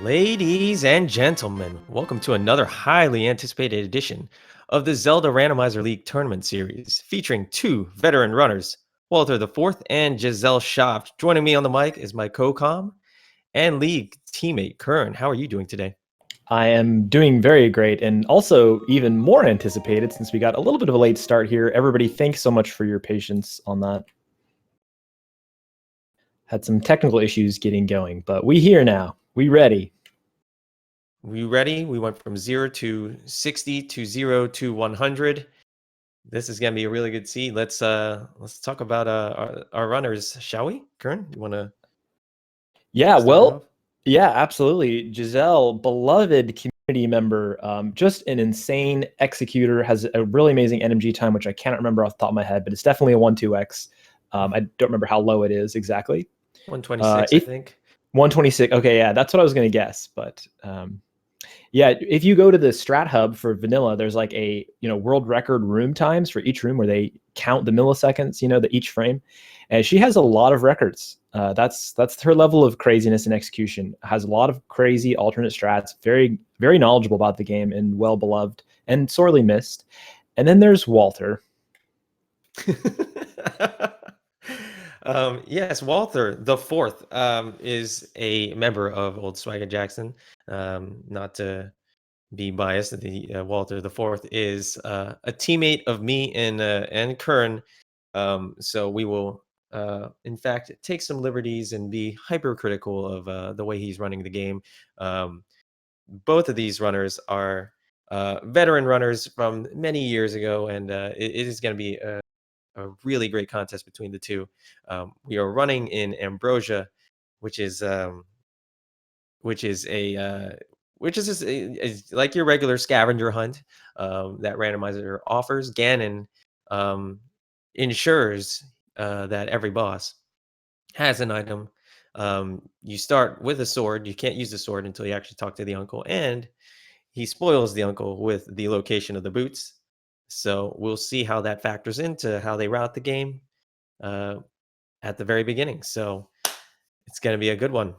Ladies and gentlemen, welcome to another highly anticipated edition of the Zelda Randomizer League Tournament Series, featuring two veteran runners, Walter the Fourth and Gesellschaft. Joining me on the mic is my co-com and league teammate, Kern. How are you doing today? I am doing very great, and also even more anticipated since we got a little bit of a late start here. Everybody, thanks so much for your patience on that. Had some technical issues getting going, but we here now. We ready. We ready? We went from 0 to 60 to 0 to 100. This is gonna be a really good seed. Let's talk about our runners, shall we? Kern, you want to? Yeah, Start off? yeah, absolutely. Giselle, beloved community member, just an insane executor, has a really amazing NMG time, which I can't remember off the top of my head, but it's definitely a 1-2x. I don't remember how low it is exactly. 126, I think. 126. Okay, yeah, that's what I was going to guess, but yeah, if you go to the Strat Hub for vanilla, there's like a world record room times for each room where they count the milliseconds, each frame, and she has a lot of records. That's her level of craziness and execution. Has a lot of crazy alternate strats. Very very knowledgeable about the game and well beloved and sorely missed. And then there's Walter. Yes, Walther the Fourth is a member of Old Swagger Jackson. Not to be biased, the Walther the Fourth is a teammate of me and Kern. So we will, in fact, take some liberties and be hypercritical of the way he's running the game. Both of these runners are veteran runners from many years ago, and it is going to be a really great contest between the two. We are running in Ambrosia, which is which is a which is just like your regular scavenger hunt that randomizer offers. Ganon ensures that every boss has an item. You start with a sword. You can't use the sword until you actually talk to the uncle, and he spoils the uncle with the location of the boots. So we'll see how that factors into how they route the game uh, at the very beginning. So it's going to be a good one.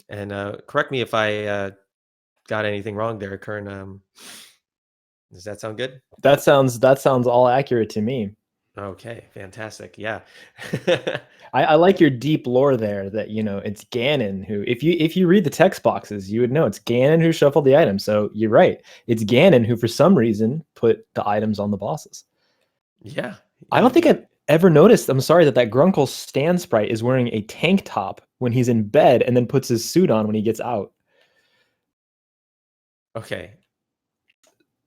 And correct me if I got anything wrong there, Kern. Does that sound good? That sounds all accurate to me. Okay, fantastic. Yeah. I like your deep lore there that it's Ganon who, if you read the text boxes, you would know it's Ganon who shuffled the items. So you're right. It's Ganon who for some reason put the items on the bosses. Yeah. I don't think I've ever noticed, I'm sorry, that Grunkle stand sprite is wearing a tank top when he's in bed and then puts his suit on when he gets out. Okay.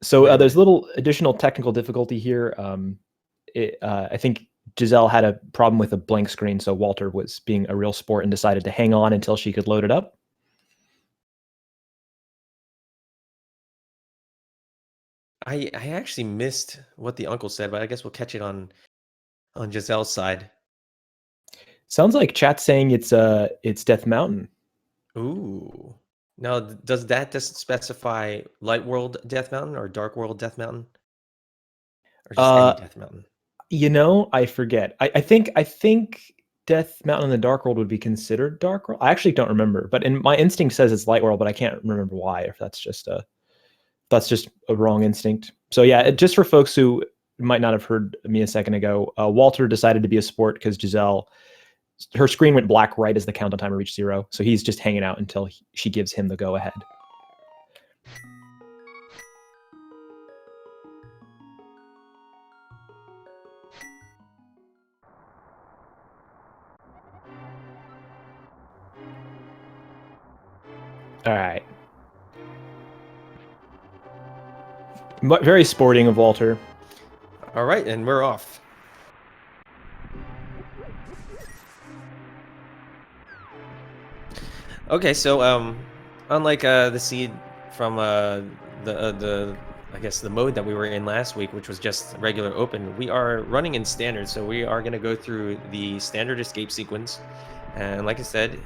So there's a little additional technical difficulty here. I think Giselle had a problem with a blank screen, so Walter was being a real sport and decided to hang on until she could load it up. I actually missed what the uncle said, but I guess we'll catch it on Giselle's side. Sounds like chat's saying it's Death Mountain. Ooh. Now, does that just specify Light World Death Mountain or Dark World Death Mountain? Or just any Death Mountain? I forget. I think Death Mountain in the Dark World would be considered Dark World. I actually don't remember, but my instinct says it's Light World, but I can't remember why. If that's just a wrong instinct. So yeah, just for folks who might not have heard me a second ago, Walter decided to be a sport because Giselle, her screen went black right as the countdown timer reached 0. So he's just hanging out until she gives him the go ahead. All right. Very sporting of Walter. All right, and we're off. Okay, so unlike the seed from the I guess the mode that we were in last week, which was just regular open, we are running in standard. So we are going to go through the standard escape sequence, and like I said,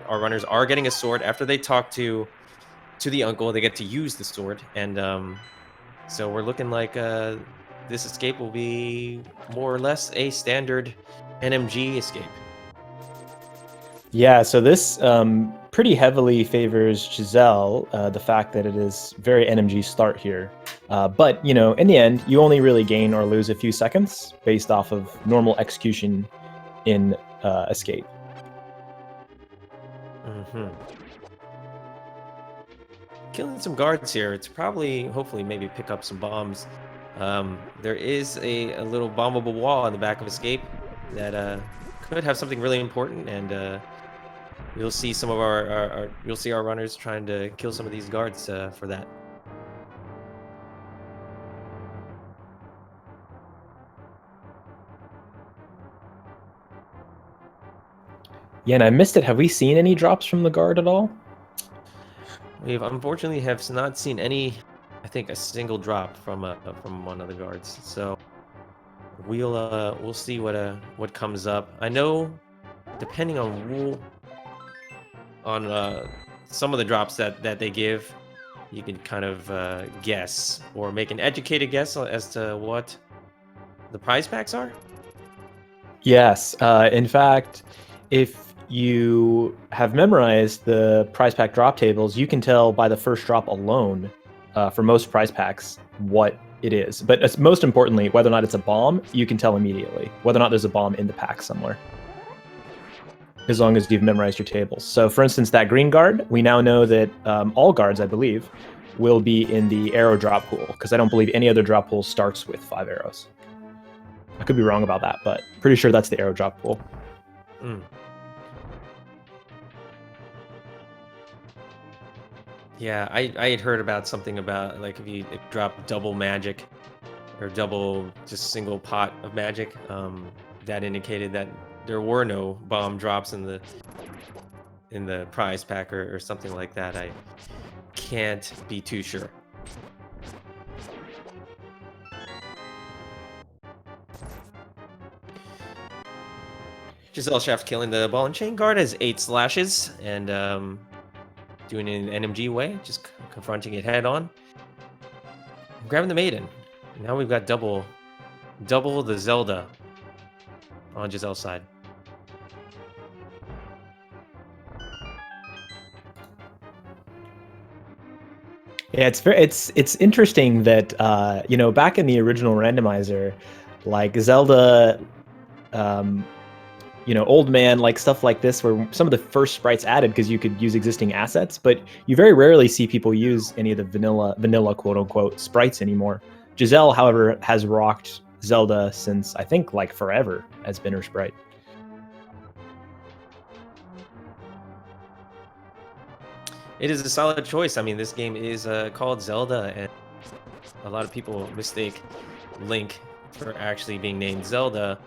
our runners are getting a sword after they talk to the uncle. They get to use the sword, and so we're looking like this escape will be more or less a standard NMG escape. Yeah, so this pretty heavily favors Giselle, the fact that it is very NMG start here. But, you know, in the end, you only really gain or lose a few seconds based off of normal execution in Escape. Killing some guards here. It's probably, hopefully, maybe pick up some bombs. There is a little bombable wall on the back of Escape that could have something really important, and you'll see some of you'll see our runners trying to kill some of these guards for that. Yeah, and I missed it. Have we seen any drops from the guard at all? We've unfortunately have not seen any, I think, a single drop from one of the guards. So we'll see what comes up. I know, depending on some of the drops that they give, you can kind of guess or make an educated guess as to what the prize packs are. Yes. In fact, if you have memorized the prize pack drop tables, you can tell by the first drop alone for most prize packs what it is. But most importantly, whether or not it's a bomb, you can tell immediately whether or not there's a bomb in the pack somewhere, as long as you've memorized your tables. So for instance, that green guard, we now know that all guards, I believe, will be in the arrow drop pool, because I don't believe any other drop pool starts with 5 arrows. I could be wrong about that, but pretty sure that's the arrow drop pool. Yeah, I had heard about something about, like, if you drop double magic or double just single pot of magic, that indicated that there were no bomb drops in the prize pack or something like that. I can't be too sure. Gesellschaft killing the ball and chain guard has 8 slashes, and doing it in an NMG way, just confronting it head on. Grabbing the maiden. Now we've got double the Zelda on Giselle's side. Yeah, it's interesting that you know, back in the original randomizer, like Zelda, you know, Old Man, like stuff like this, were some of the first sprites added because you could use existing assets, but you very rarely see people use any of the vanilla quote unquote sprites anymore. Giselle, however, has rocked Zelda since, I think, like forever as been her sprite. It is a solid choice. I mean, this game is called Zelda, and a lot of people mistake Link for actually being named Zelda.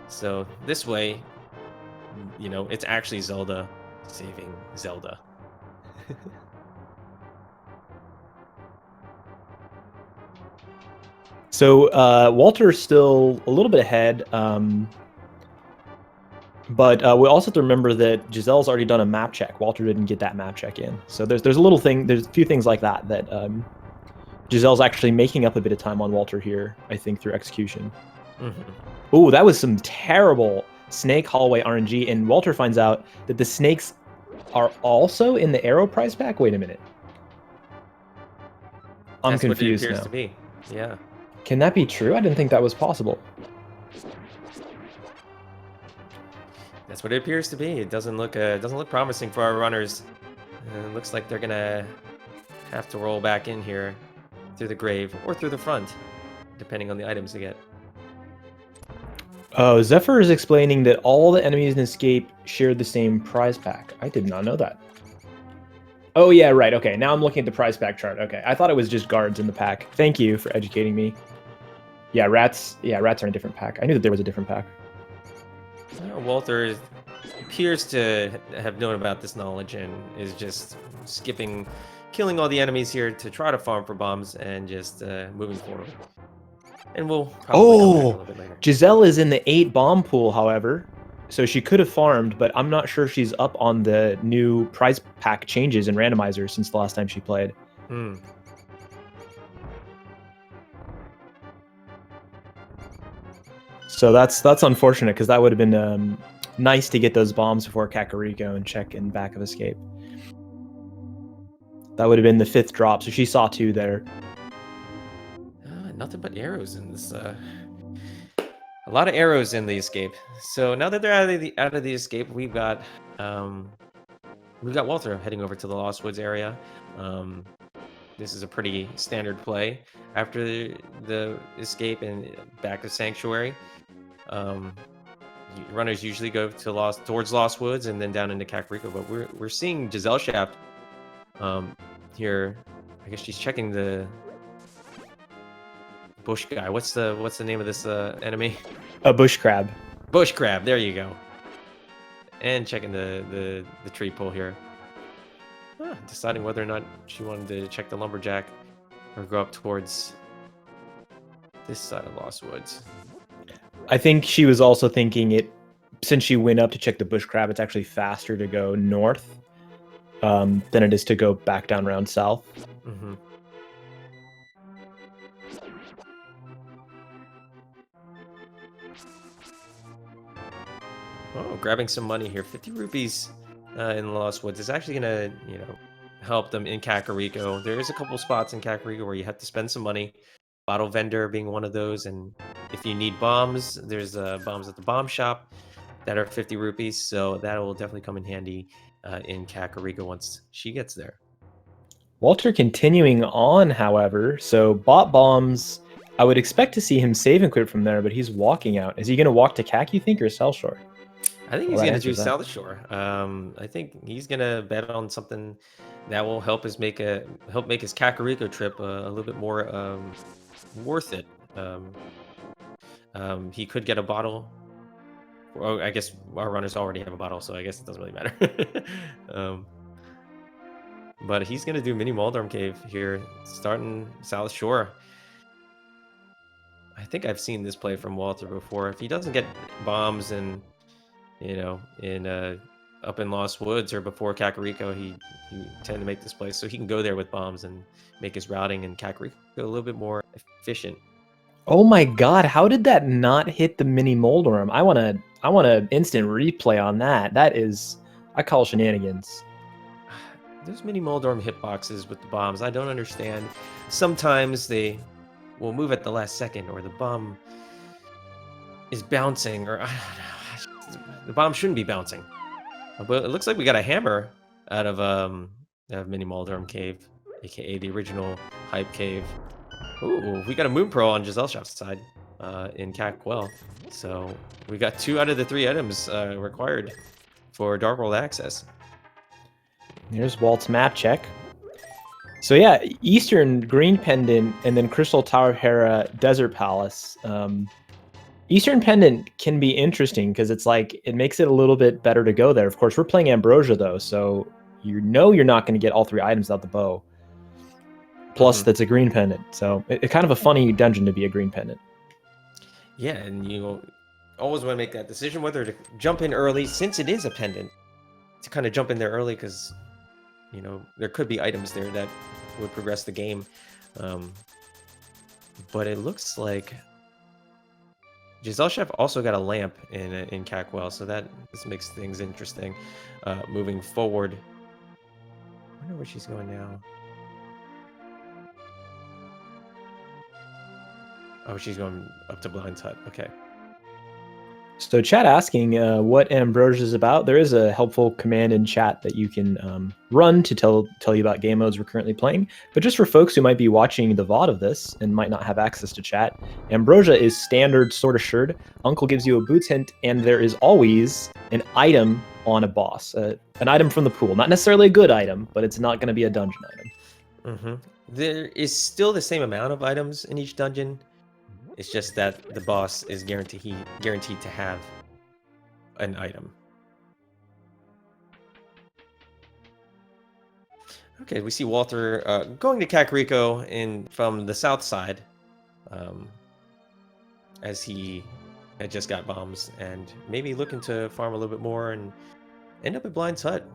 So this way, you know, it's actually Zelda saving Zelda. So Walter's still a little bit ahead, but we also have to remember that Giselle's already done a map check. Walter didn't get that map check in. So there's a few things like that Giselle's actually making up a bit of time on Walter here, I think, through execution. Ooh, that was some terrible snake hallway RNG, and Walter finds out that the snakes are also in the arrow prize pack. Wait a minute. I'm confused now. That's what it appears to be. Yeah. Can that be true? I didn't think that was possible. That's what it appears to be. It doesn't look promising for our runners. It looks like they're gonna have to roll back in here through the grave or through the front, depending on the items they get. Oh, Zephyr is explaining that all the enemies in Escape shared the same prize pack. I did not know that. Oh yeah, right. Okay, now I'm looking at the prize pack chart. Okay, I thought it was just guards in the pack. Thank you for educating me. Yeah, rats. Yeah, rats are in a different pack. I knew that there was a different pack. Walter appears to have known about this knowledge and is just killing all the enemies here to try to farm for bombs and just moving forward. And we'll probably come back a little bit later. Giselle is in the 8 bomb pool, however, so she could have farmed, but I'm not sure she's up on the new prize pack changes in Randomizer since the last time she played. So that's unfortunate, because that would have been nice to get those bombs before Kakariko and check in back of escape. That would have been the 5th drop, so she saw 2 there. Nothing but arrows in this. A lot of arrows in the escape. So now that they're out of the escape, we've got Walther heading over to the Lost Woods area. This is a pretty standard play after the escape and back to Sanctuary. Runners usually go to towards Lost Woods and then down into Kakariko, but we're seeing Gesellschaft here. I guess she's checking the bush guy. What's the name of this enemy? A bush crab. Bush crab. There you go. And checking the tree pole here. Deciding whether or not she wanted to check the lumberjack or go up towards this side of Lost Woods. I think she was also thinking since she went up to check the bush crab, it's actually faster to go north than it is to go back down around south. Mm-hmm. Oh, grabbing some money here. 50 rupees in Lost Woods is actually gonna, help them in Kakariko. There is a couple spots in Kakariko where you have to spend some money. Bottle vendor being one of those, and if you need bombs, there's bombs at the bomb shop that are 50 rupees. So that will definitely come in handy in Kakariko once she gets there. Walter continuing on, however, so bot bombs. I would expect to see him save and quit from there, but he's walking out. Is he going to walk to Kak, you think, or South Shore? I think he's going to do South Shore. I think he's going to bet on something that will help make his Kakariko trip a little bit more worth it. He could get a bottle. Well, I guess our runners already have a bottle, so I guess it doesn't really matter. But he's going to do Mini Moldorm Cave here, starting South Shore. I think I've seen this play from Walter before. If he doesn't get bombs and up in Lost Woods or before Kakariko, he tend to make this play so he can go there with bombs and make his routing and Kakariko a little bit more efficient. Oh my god, how did that not hit the Mini Moldorm? I want to instant replay on that. That is, I call shenanigans. Those Mini Moldorm hitboxes with the bombs, I don't understand. Sometimes they will move at the last second, or the bomb is bouncing, or I don't know. The bomb shouldn't be bouncing. But it looks like we got a hammer out of Mini Moldorm Cave, aka the original hype cave. Ooh, we got a Moon Pearl on Gesellschaft's side in Cakwell. So we got 2 out of the 3 items required for Dark World access. Here's Walt's map check. So yeah, Eastern Green Pendant and then Crystal Tower of Hera Desert Palace. Eastern Pendant can be interesting because it's like it makes it a little bit better to go there. Of course, we're playing Ambrosia though, so you're not going to get all 3 items out the bow. Plus, that's a green pendant, so it's kind of a funny dungeon to be a green pendant. Yeah, and you always want to make that decision whether to jump in early, since it is a pendant, to kind of jump in there early because there could be items there that would progress the game. But it looks like Gesellschaft also got a lamp in Cakwell, so this makes things interesting moving forward. I wonder where she's going now. Oh, she's going up to Blind Hut. Okay. So chat asking what Ambrosia is about. There is a helpful command in chat that you can run to tell you about game modes we're currently playing. But just for folks who might be watching the VOD of this and might not have access to chat, Ambrosia is standard Sword assured. Uncle gives you a boots hint, and there is always an item on a boss, an item from the pool. Not necessarily a good item, but it's not going to be a dungeon item. There is still the same amount of items in each dungeon. It's just that the boss is guaranteed to have an item. Okay, we see Walter going to Kakariko from the south side, as he had just got bombs and maybe looking to farm a little bit more and end up at Blind's Hut.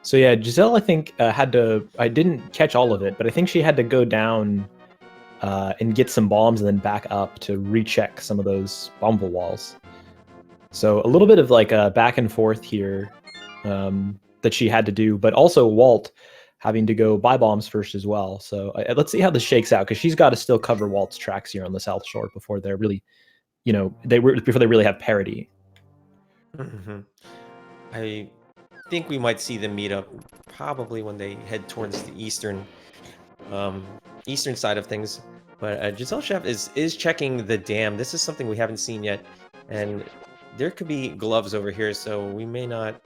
So yeah, Giselle, I think had to. I didn't catch all of it, but I think she had to go down and get some bombs and then back up to recheck some of those bumble walls. So a little bit of like a back and forth here that she had to do, but also Walt having to go buy bombs first as well. So let's see how this shakes out, because she's got to still cover Walt's tracks here on the South Shore before they're really, before they really have parity. I think we might see them meet up probably when they head towards the eastern side of things. But Gesellschaft is checking the dam. This is something we haven't seen yet, and there could be gloves over here, so we may not,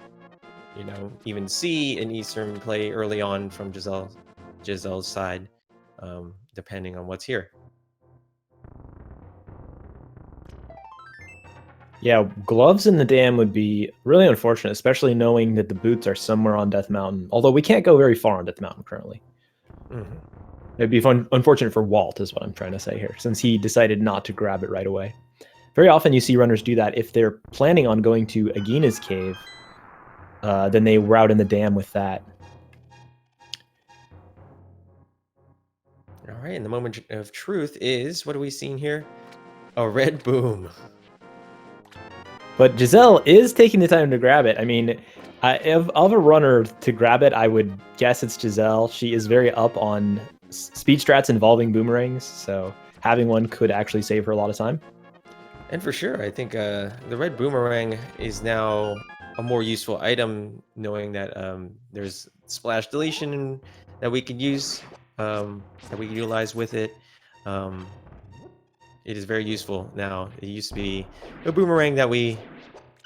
even see an eastern play early on from Giselle's side, depending on what's here. Yeah, gloves in the dam would be really unfortunate, especially knowing that the boots are somewhere on Death Mountain. Although we can't go very far on Death Mountain currently. It'd be unfortunate for Walt, is what I'm trying to say here, since he decided not to grab it right away. Very often you see runners do that. If they're planning on going to Agina's cave, then they route in the dam with that. All right, and the moment of truth is, what are we seeing here? A red boom. But Giselle is taking the time to grab it. I mean, of a runner to grab it, I would guess it's Giselle. She is very up on speed strats involving boomerangs, so having one could actually save her a lot of time. And for sure, I think the red boomerang is now a more useful item, knowing that there's splash deletion that we can use, that we can utilize with it. It is very useful now. It used to be a boomerang that we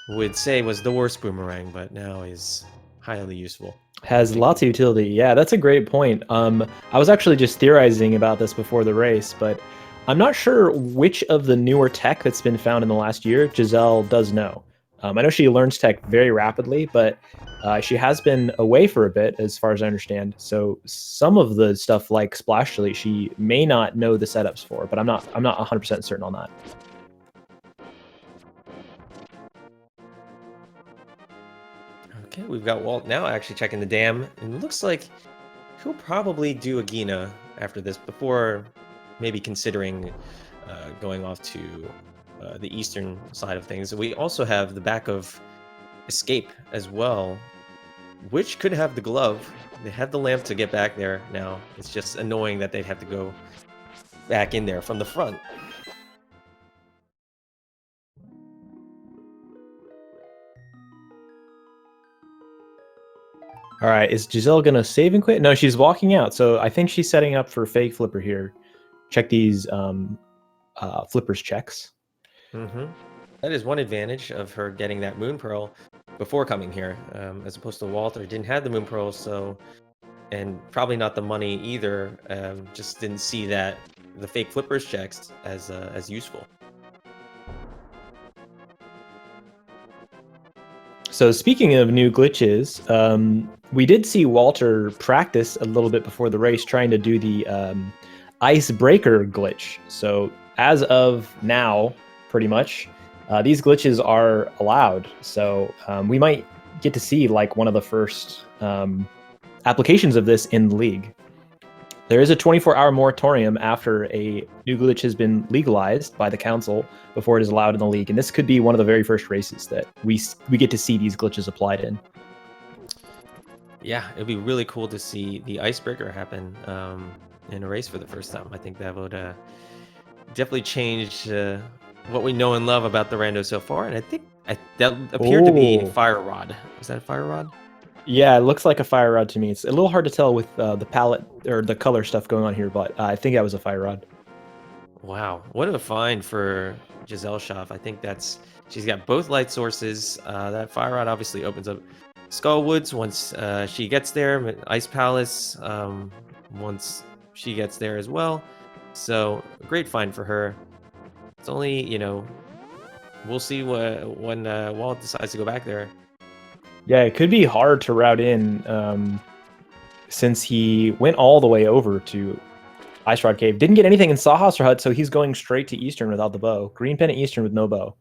would say was the worst boomerang, but now is highly useful. Has lots of utility. Yeah, that's a great point. I was actually just theorizing about this before the race, but I'm not sure which of the newer tech that's been found in the last year Giselle does know. I know she learns tech very rapidly, but she has been away for a bit, as far as I understand. So some of the stuff like Splash Delete, she may not know the setups for, but I'm not 100% certain on that. Okay, we've got Walt now actually checking the dam, and it looks like he'll probably do Agina after this before maybe considering going off to the eastern side of things. We also have the back of Escape as well, which could have the glove. They have the lamp to get back there now. It's just annoying that they'd have to go back in there from the front. All right, is Giselle gonna save and quit? No, she's walking out. So I think she's setting up for fake flipper here. Check these flippers checks. That is one advantage of her getting that moon pearl before coming here, as opposed to Walter didn't have the moon pearl, so, and probably not the money either. Just didn't see that the fake flippers checks as useful. So speaking of new glitches, we did see Walter practice a little bit before the race trying to do the icebreaker glitch. So as of now, pretty much, these glitches are allowed. So we might get to see like one of the first applications of this in the league. There is a 24-hour moratorium after a new glitch has been legalized by the council before it is allowed in the league, and this could be one of the very first races that we get to see these glitches applied in. Yeah, it'd be really cool to see the icebreaker happen in a race for the first time. I think that would definitely change what we know and love about the rando so far, and I think that appeared to be fire rod. Is that a fire rod? Yeah, it looks like a fire rod to me. It's a little hard to tell with the palette or the color stuff going on here, but I think that was a fire rod. Wow, what a find for Gesellschaft. I think she's got both light sources. That fire rod obviously opens up Skullwoods once she gets there. Ice Palace once she gets there as well. So a great find for her. It's only, we'll see when Walt decides to go back there. Yeah, it could be hard to route in since he went all the way over to Ice Rod Cave. Didn't get anything in Sawhorse Hut, so he's going straight to Eastern without the bow. Green Pennant Eastern with no bow.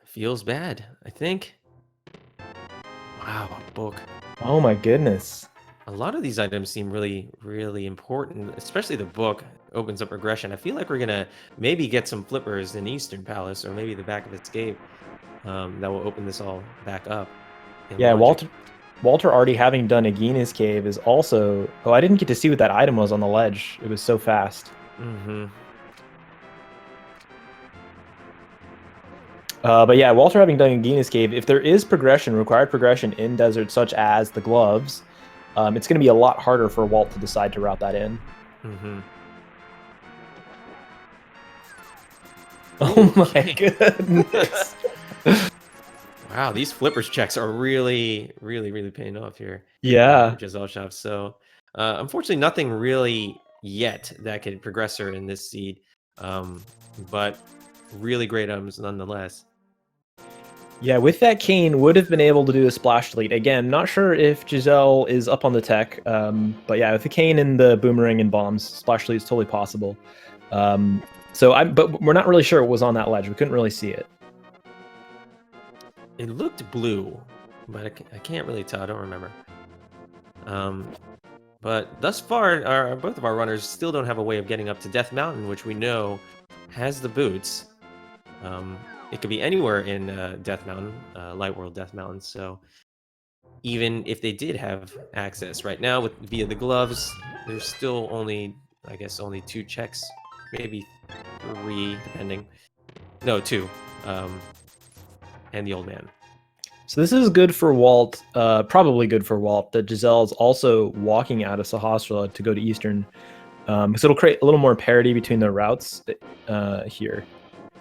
Feels bad, I think. Wow, a book. Oh my goodness. A lot of these items seem really, really important, especially the book opens up regression. I feel like we're gonna maybe get some flippers in Eastern Palace or maybe the back of Escape that will open this all back up in Yeah, logic. Walter already having done Agina's cave is also. Oh, I didn't get to see what that item was on the ledge. It was so fast. Mm-hmm. But yeah, Walter having done Agina's cave, if there is progression, required progression in deserts such as the gloves, it's going to be a lot harder for Walt to decide to route that in. Mm-hmm. Oh my Okay. goodness. Wow, these flippers checks are really, really, really paying off here. Yeah. For Gesellschaft. So, unfortunately, nothing really yet that could progress her in this seed, but really great items nonetheless. Yeah, with that cane, would have been able to do a splash delete. Again, not sure if Giselle is up on the tech, but yeah, with the cane and the boomerang and bombs, splash delete is totally possible. But we're not really sure what was on that ledge. We couldn't really see it. It looked blue, but I can't really tell. I don't remember. But thus far, both of our runners still don't have a way of getting up to Death Mountain, which we know has the boots. It could be anywhere in Death Mountain, Light World Death Mountain. So even if they did have access right now via the gloves, there's still only, I guess, only 2 checks, maybe 3, depending. No, 2, and the old man. So this is good for Walt, probably good for Walt, that Giselle's also walking out of Sahasrara to go to Eastern, because it'll create a little more parity between the routes here.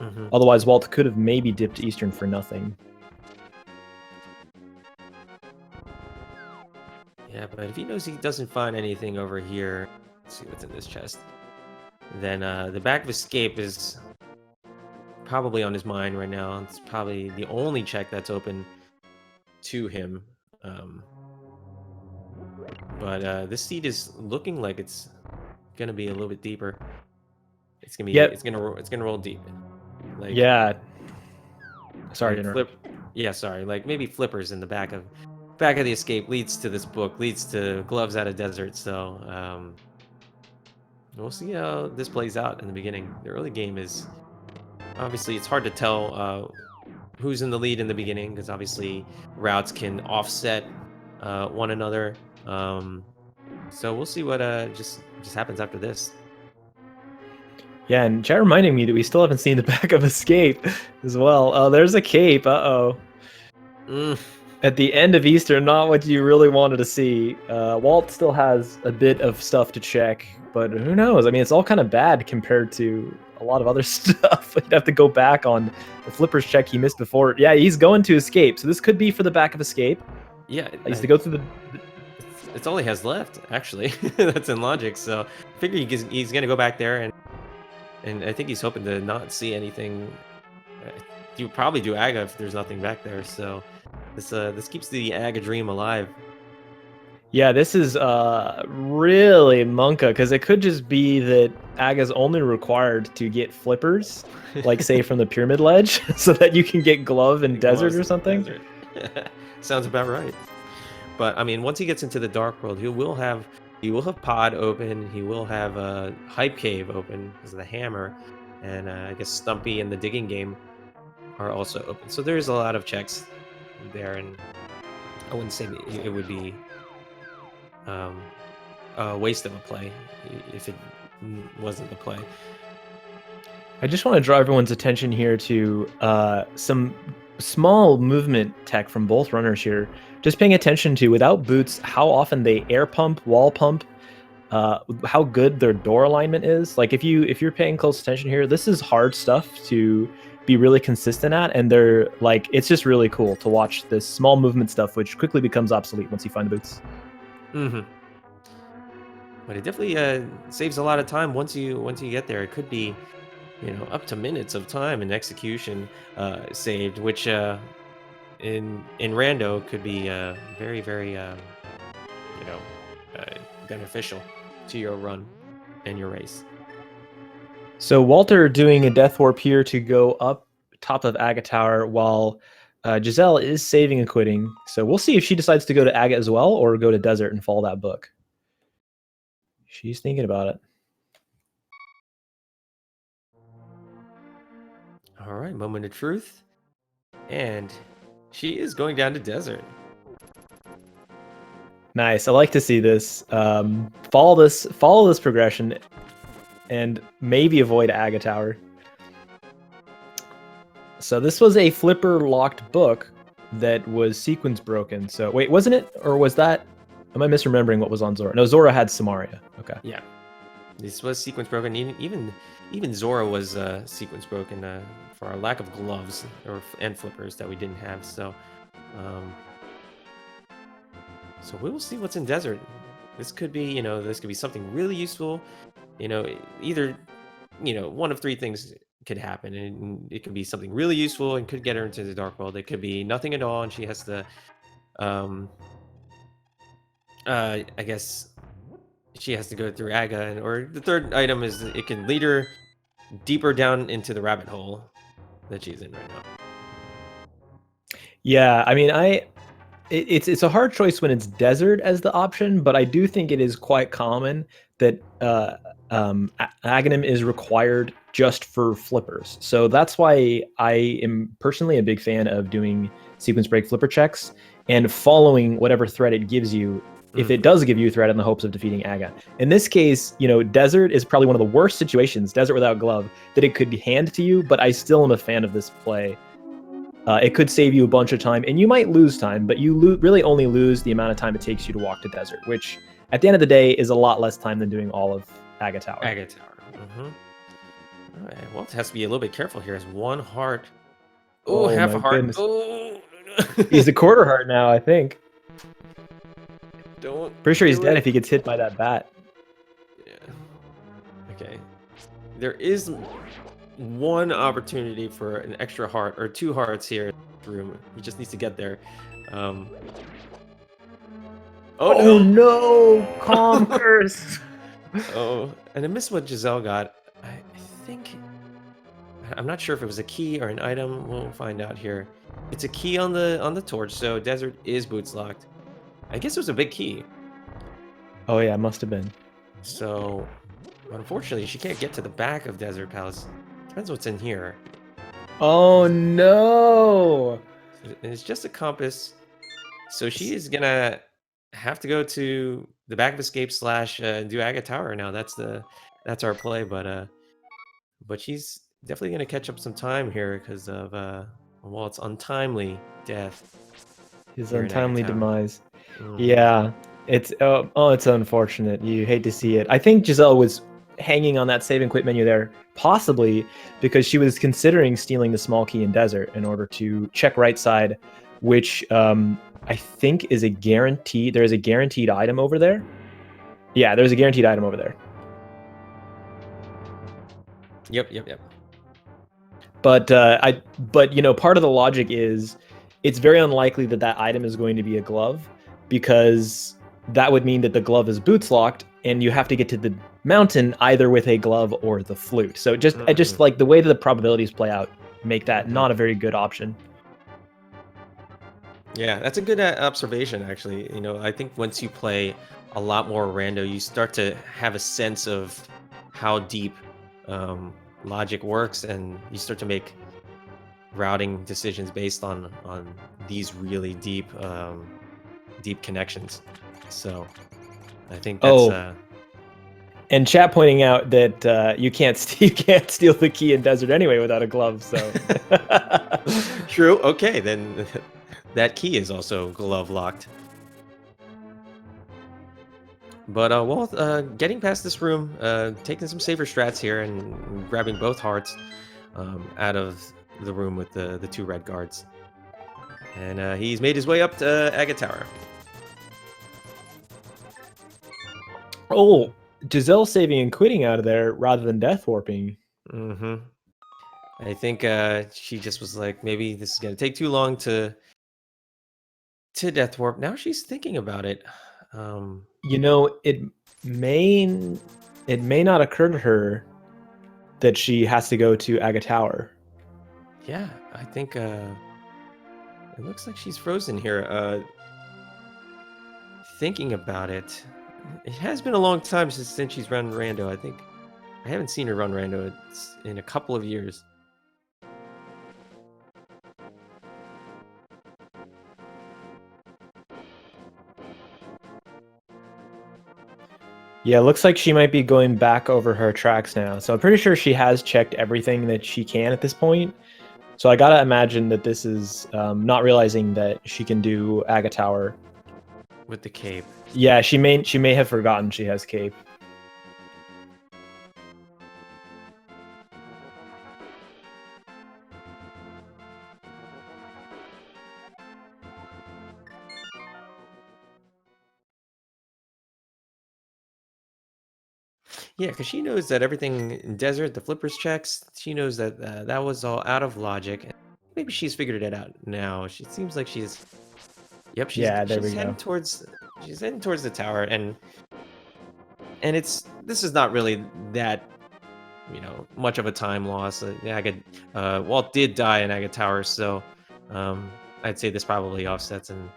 Mm-hmm. Otherwise, Walt could have maybe dipped Eastern for nothing. Yeah, but if he knows he doesn't find anything over here, let's see what's in this chest, then the back of Escape is probably on his mind right now. It's probably the only check that's open to him. But this seed is looking like it's gonna be a little bit deeper. It's gonna be. Yep. It's gonna roll deep. Like, Yeah. Sorry like to interrupt. Yeah, sorry. Like maybe flippers in the back of the Escape leads to this book, leads to gloves out of desert. So we'll see how this plays out in the beginning. The early game is obviously it's hard to tell who's in the lead in the beginning because obviously routes can offset one another. So we'll see what just happens after this. Yeah, and chat reminding me that we still haven't seen the back of Escape as well. Oh, there's a cape. Uh-oh. At the end of Easter, not what you really wanted to see. Walt still has a bit of stuff to check, but who knows? I mean, it's all kind of bad compared to a lot of other stuff. You'd have to go back on the flippers check he missed before. Yeah, he's going to Escape, so this could be for the back of Escape. Yeah, He's to go through the. It's all he has left, actually. That's in logic. So I figure he's gonna go back there, and I think he's hoping to not see anything. You probably do Aga if there's nothing back there. So this keeps the Aga dream alive. Yeah, this is really Monka, because it could just be that Aga's only required to get flippers, like say from the pyramid ledge, so that you can get glove in desert or something. Desert. Sounds about right. But I mean, once he gets into the dark world, he will have pod open. He will have a hype cave open because of the hammer, and I guess Stumpy and the digging game are also open. So there's a lot of checks there, and I wouldn't say it would be a waste of a play if it wasn't the play. I just want to draw everyone's attention here to some small movement tech from both runners here. Just paying attention to, without boots, how often they air pump, wall pump, how good their door alignment is. Like if you're paying close attention here, this is hard stuff to be really consistent at, and they're like, it's just really cool to watch this small movement stuff, which quickly becomes obsolete once you find the boots. Mm-hmm. But it definitely saves a lot of time once you get there. It could be, up to minutes of time in execution saved, which in rando could be very, very beneficial to your run and your race. So Walter doing a death warp here to go up top of Aga Tower, while Giselle is saving and quitting, so we'll see if she decides to go to Aga as well or go to Desert and follow that book. She's thinking about it. All right, moment of truth. And she is going down to Desert. Nice. I like to see this. Follow this progression, and maybe avoid Aga Tower. So this was a flipper locked book that was sequence broken. So wait, wasn't it, or was that? Am I misremembering what was on Zora? No, Zora had Samaria. Okay. Yeah, this was sequence broken. Even Zora was sequence broken for our lack of gloves and flippers that we didn't have. So, so we will see what's in Desert. This could be, this could be something really useful. Either, one of three things could happen, and it could be something really useful and could get her into the dark world. It could be nothing at all, and she has to, I guess, she has to go through Aga, or the third item is it can lead her deeper down into the rabbit hole that she's in right now. Yeah, I mean, it's a hard choice when it's Desert as the option, but I do think it is quite common that Aghanim is required just for flippers. So that's why I am personally a big fan of doing sequence break flipper checks and following whatever threat it gives you, if it does give you a threat, in the hopes of defeating Aga. In this case, Desert is probably one of the worst situations, Desert without glove, that it could hand to you, but I still am a fan of this play. It could save you a bunch of time, and you might lose time, but you really only lose the amount of time it takes you to walk to Desert, which at the end of the day is a lot less time than doing all of Aga Tower. Aga Tower. All right. Well, it has to be a little bit careful here. It's one heart. Oh, half a heart. Oh. He's a quarter heart now, I think. Pretty sure he's dead if he gets hit by that bat. Yeah. Okay. There is one opportunity for an extra heart, or 2 hearts here in the room. He just needs to get there. Oh no! Conquers! Oh, and I missed what Giselle got. I think, I'm not sure if it was a key or an item. We'll find out here. It's a key on the torch, so Desert is boots locked. I guess it was a big key. Oh yeah, it must have been. So, unfortunately, she can't get to the back of Desert Palace. Depends what's in here. Oh no! And it's just a compass. So she is gonna have to go to the back of Escape / do Aga Tower now. That's our play, but she's definitely gonna catch up some time here because of Walt's untimely death. His untimely demise. Yeah, it's it's unfortunate. You hate to see it. I think Giselle was hanging on that save and quit menu there, possibly because she was considering stealing the small key in Desert in order to check right side, which I think is a guarantee. There is a guaranteed item over there. Yeah, there's a guaranteed item over there. Yep. But part of the logic is it's very unlikely that that item is going to be a glove, because that would mean that the glove is boots locked and you have to get to the mountain either with a glove or the flute. So I just like the way that the probabilities play out make that not a very good option. Yeah, that's a good observation, actually. I think once you play a lot more rando, you start to have a sense of how deep logic works, and you start to make routing decisions based on these really deep connections. So I think that's and chat pointing out that you can't steal the key in Desert anyway without a glove. So true. Okay, then that key is also glove locked. But getting past this room, taking some safer strats here and grabbing both hearts out of the room with the 2 red guards. And he's made his way up to Aga Tower. Oh, Giselle saving and quitting out of there rather than death warping. I think she just was like, maybe this is going to take too long to death warp. Now she's thinking about it. It may not occur to her that she has to go to Aga Tower. Yeah, I think It looks like she's frozen here. Thinking about it, it has been a long time since she's run rando. I think I haven't seen her run rando in a couple of years. Yeah, looks like she might be going back over her tracks now. So I'm pretty sure she has checked everything that she can at this point. So I gotta imagine that this is not realizing that she can do Aga Tower With the cape. Yeah, she may have forgotten she has cape. Yeah, because she knows that everything in Desert, the flippers checks, she knows that that was all out of logic. Maybe she's figured it out now. She seems like she's. Yep, Yeah, there we she's go. she's heading towards the tower, and this is not really that much of a time loss. Walt did die in Aga Tower, so I'd say this probably offsets. And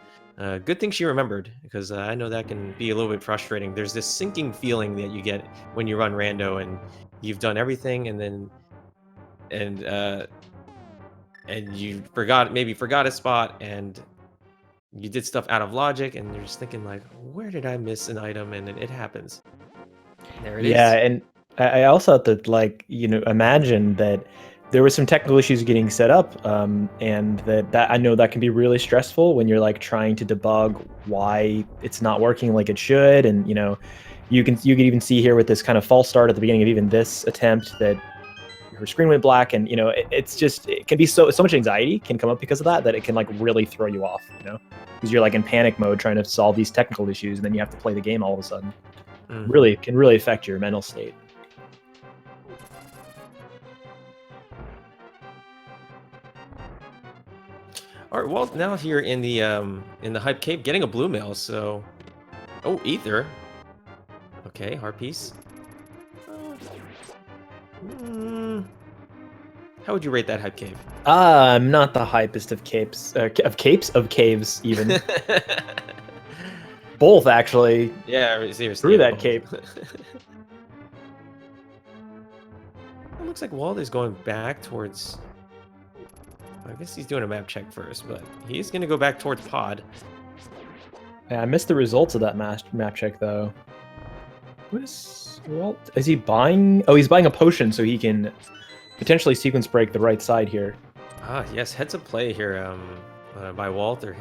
good thing she remembered, because I know that can be a little bit frustrating. There's this sinking feeling that you get when you run rando and you've done everything, and then and uh, and you forgot a spot, and you did stuff out of logic, and you're just thinking like, where did I miss an item? And it happens. There it Yeah, is. and I also have to imagine that there was some technical issues getting set up, and that I know that can be really stressful when you're like trying to debug why it's not working like it should, and you can even see here with this kind of false start at the beginning of even this attempt that her screen went black, and it can be so much anxiety can come up because of that it can like really throw you off, because you're like in panic mode trying to solve these technical issues, and then you have to play the game all of a sudden. Really can really affect your mental state. All right, well, now here in the hype cave, getting a blue mail. So, oh, ether. Okay, heart piece. Mm, how would you rate that hype cave? I'm not the hypest of capes, of caves even. Both actually. Yeah, seriously. Through that cape. It looks like Walter's going back towards. I guess he's doing a map check first, but he's going to go back towards pod. Yeah, I missed the results of that map check though. What is Walt? Is he buying? Oh, he's buying a potion so he can potentially sequence break the right side here. Ah, yes, heads of play here by Walter.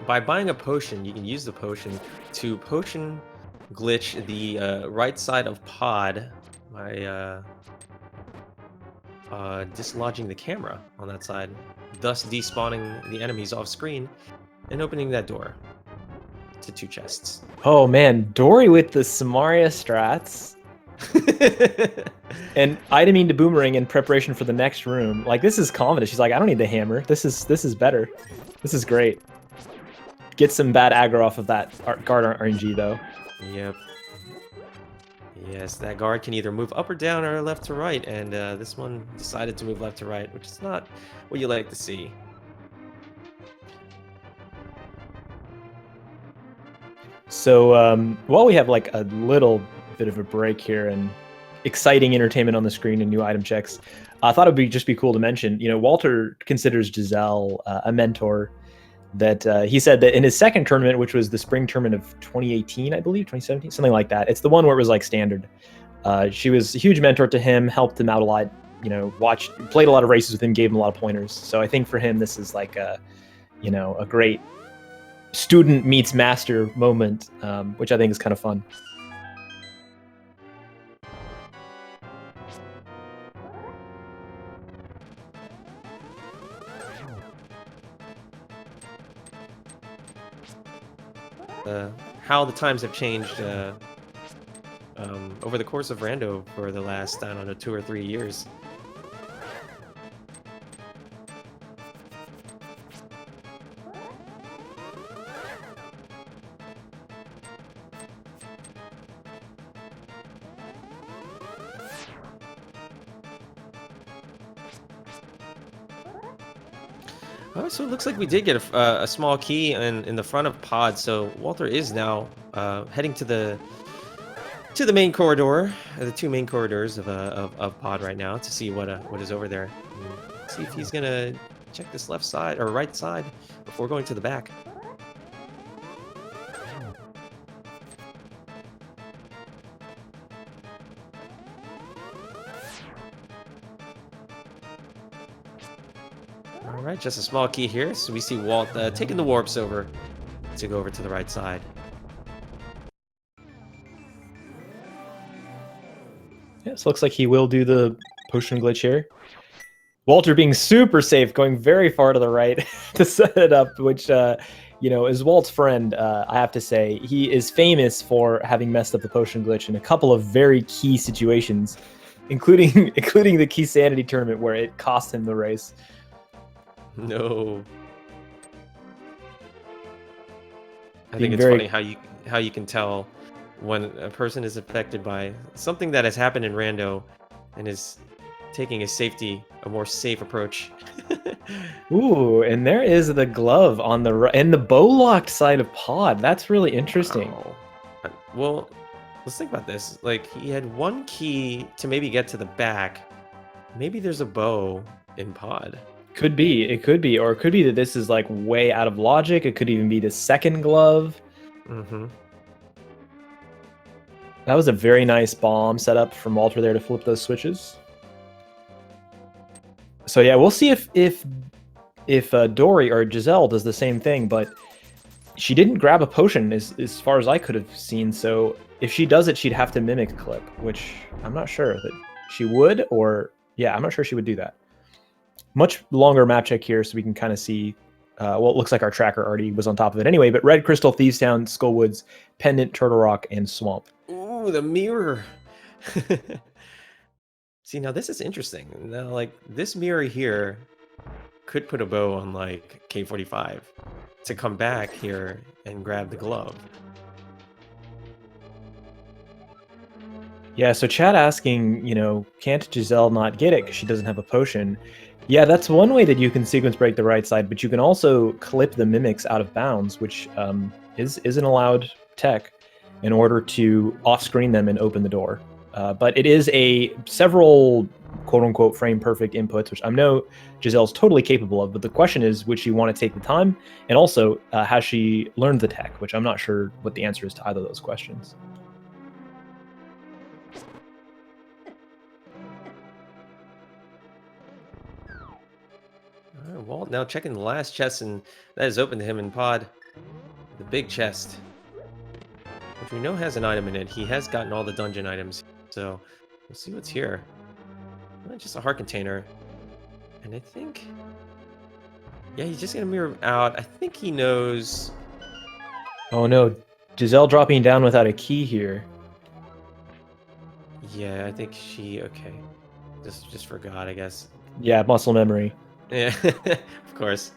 By buying a potion, you can use the potion to potion glitch the right side of pod by dislodging the camera on that side, thus despawning the enemies off screen and opening that door to 2 chests. Oh man, Dory with the Samaria strats. And iteming to boomerang in preparation for the next room. Like, this is confident. She's like, I don't need the hammer. This is better. This is great. Get some bad aggro off of that guard RNG though. Yep. Yes, that guard can either move up or down or left to right, and this one decided to move left to right, which is not what you like to see. So while we have like a little bit of a break here and exciting entertainment on the screen and new item checks, I thought it would just be cool to mention, Walter considers Giselle a mentor. That he said that in his second tournament, which was the spring tournament of 2018, I believe, 2017, something like that. It's the one where it was like standard. She was a huge mentor to him, helped him out a lot, played a lot of races with him, gave him a lot of pointers. So I think for him, this is like a great student meets master moment, which I think is kind of fun. How the times have changed over the course of Rando for the last, I don't know, 2 or 3 years. Oh, so it looks like we did get a small key in the front of Pod. So Walter is now heading to the main corridor, the two main corridors of Pod right now to see what is over there. And see if he's gonna check this left side or right side before going to the back. All right, just a small key here. So we see Walt taking the warps over to go over to the right side. Yeah, so looks like he will do the potion glitch here. Walter being super safe, going very far to the right to set it up, which, you know, is Walt's friend. I have to say, he is famous for having messed up the potion glitch in a couple of very key situations, including the key sanity tournament where it cost him the race. No. I Being think it's very- funny how you can tell when a person is affected by something that has happened in rando and is taking a more safe approach. Ooh, and there is the glove on the right and the bow locked side of Pod. That's really interesting. Wow. Well, let's think about this. Like he had one key to maybe get to the back. Maybe there's a bow in Pod. Could be. It could be. Or it could be that this is like way out of logic. It could even be the second glove. Mm-hmm. That was a very nice bomb setup from Walter there to flip those switches. So yeah, we'll see if Dory or Giselle does the same thing, but she didn't grab a potion as far as I could have seen. So if she does it, she'd have to mimic clip, which I'm not sure that she would, or yeah, I'm not sure she would do that. Much longer map check here, so we can kind of see. Well, it looks like our tracker already was on top of it anyway, but Red Crystal, Thieves Town, Skullwoods, Pendant, Turtle Rock, and Swamp. Ooh, the mirror. See, now this is interesting. Now, like this mirror here could put a bow on like K45 to come back here and grab the glove. Yeah, so Chad asking, you know, can't Giselle not get it because she doesn't have a potion? Yeah, that's one way that you can sequence break the right side, but you can also clip the mimics out of bounds, which is an allowed tech in order to off-screen them and open the door. But it is a several quote-unquote frame-perfect inputs, which I know Giselle's totally capable of, but the question is, would she want to take the time? And also, has she learned the tech, which I'm not sure what the answer is to either of those questions. All right, Walt now checking the last chest, and that is open to him in Pod. The big chest, which we know has an item in it. He has gotten all the dungeon items, so we'll see what's here. Just a heart container, and I think, yeah, he's just gonna mirror out. I think he knows. Oh no, Giselle dropping down without a key here. Yeah, I think she. Okay, just forgot, I guess. Yeah, muscle memory. Yeah, of course.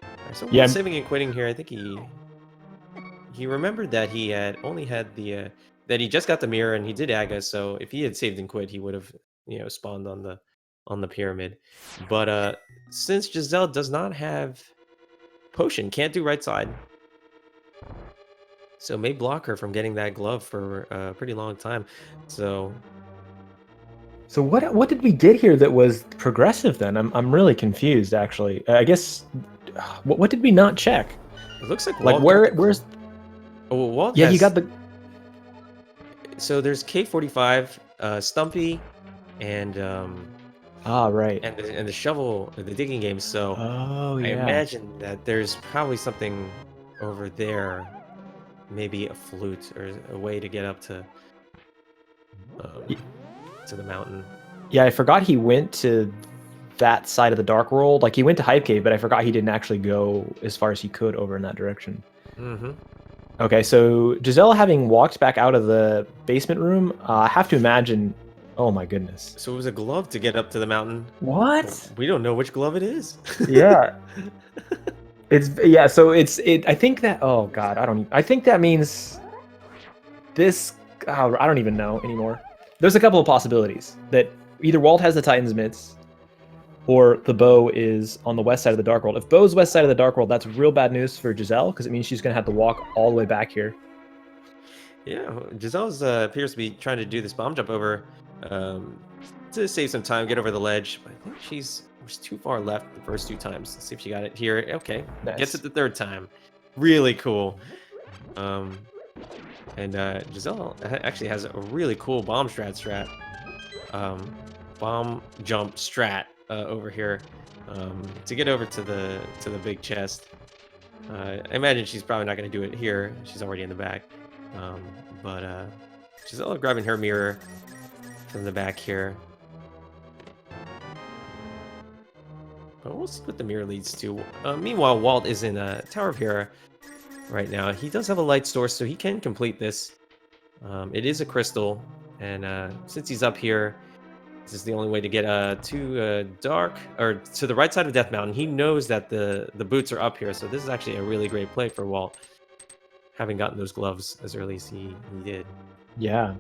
Right, so Yeah, Walt's saving and quitting here. I think he remembered that he had only had the that he just got the mirror and he did Aga. So if he had saved and quit, he would have spawned on the pyramid. But since Giselle does not have potion, can't do right side, so may block her from getting that glove for a pretty long time. So what did we get here that was progressive then? I'm really confused actually. I guess what did we not check? it looks like Like Walt where's oh, well, Walt Yeah, has, he got the so there's K45, Stumpy, and right. and the shovel, the digging game. So Oh I yeah. imagine that there's probably something over there, maybe a flute or a way to get up to the mountain. Yeah, I forgot he went to that side of the Dark World. Like he went to Hype Cave, but I forgot he didn't actually go as far as he could over in that direction. Mm-hmm. Okay, so Giselle having walked back out of the basement room, I have to imagine. Oh my goodness. So it was a glove to get up to the mountain. What? We don't know which glove it is. Yeah. So I think that, oh god, I think that means this, oh, I don't even know anymore. There's a couple of possibilities that either Walt has the Titan's mitts, or the bow is on the west side of the Dark World. If bow's west side of the Dark World, that's real bad news for Giselle, because it means she's going to have to walk all the way back here. Yeah, Giselle's appears to be trying to do this bomb jump over to save some time, get over the ledge. But I think she's too far left the first 2 times. Let's see if she got it here. Okay, Nice. gets it the 3rd time. Really cool. And Giselle actually has a really cool bomb bomb jump strat over here to get over to the big chest. I imagine she's probably not going to do it here. She's already in the back. But Giselle grabbing her mirror from the back here. But we'll see what the mirror leads to. Meanwhile, Walt is in Tower of Hera right now. He does have a light source, so he can complete this. It is a crystal, and since he's up here, this is the only way to get to the right side of Death Mountain. He knows that the boots are up here, so this is actually a really great play for Walt, having gotten those gloves as early as he did. Yeah.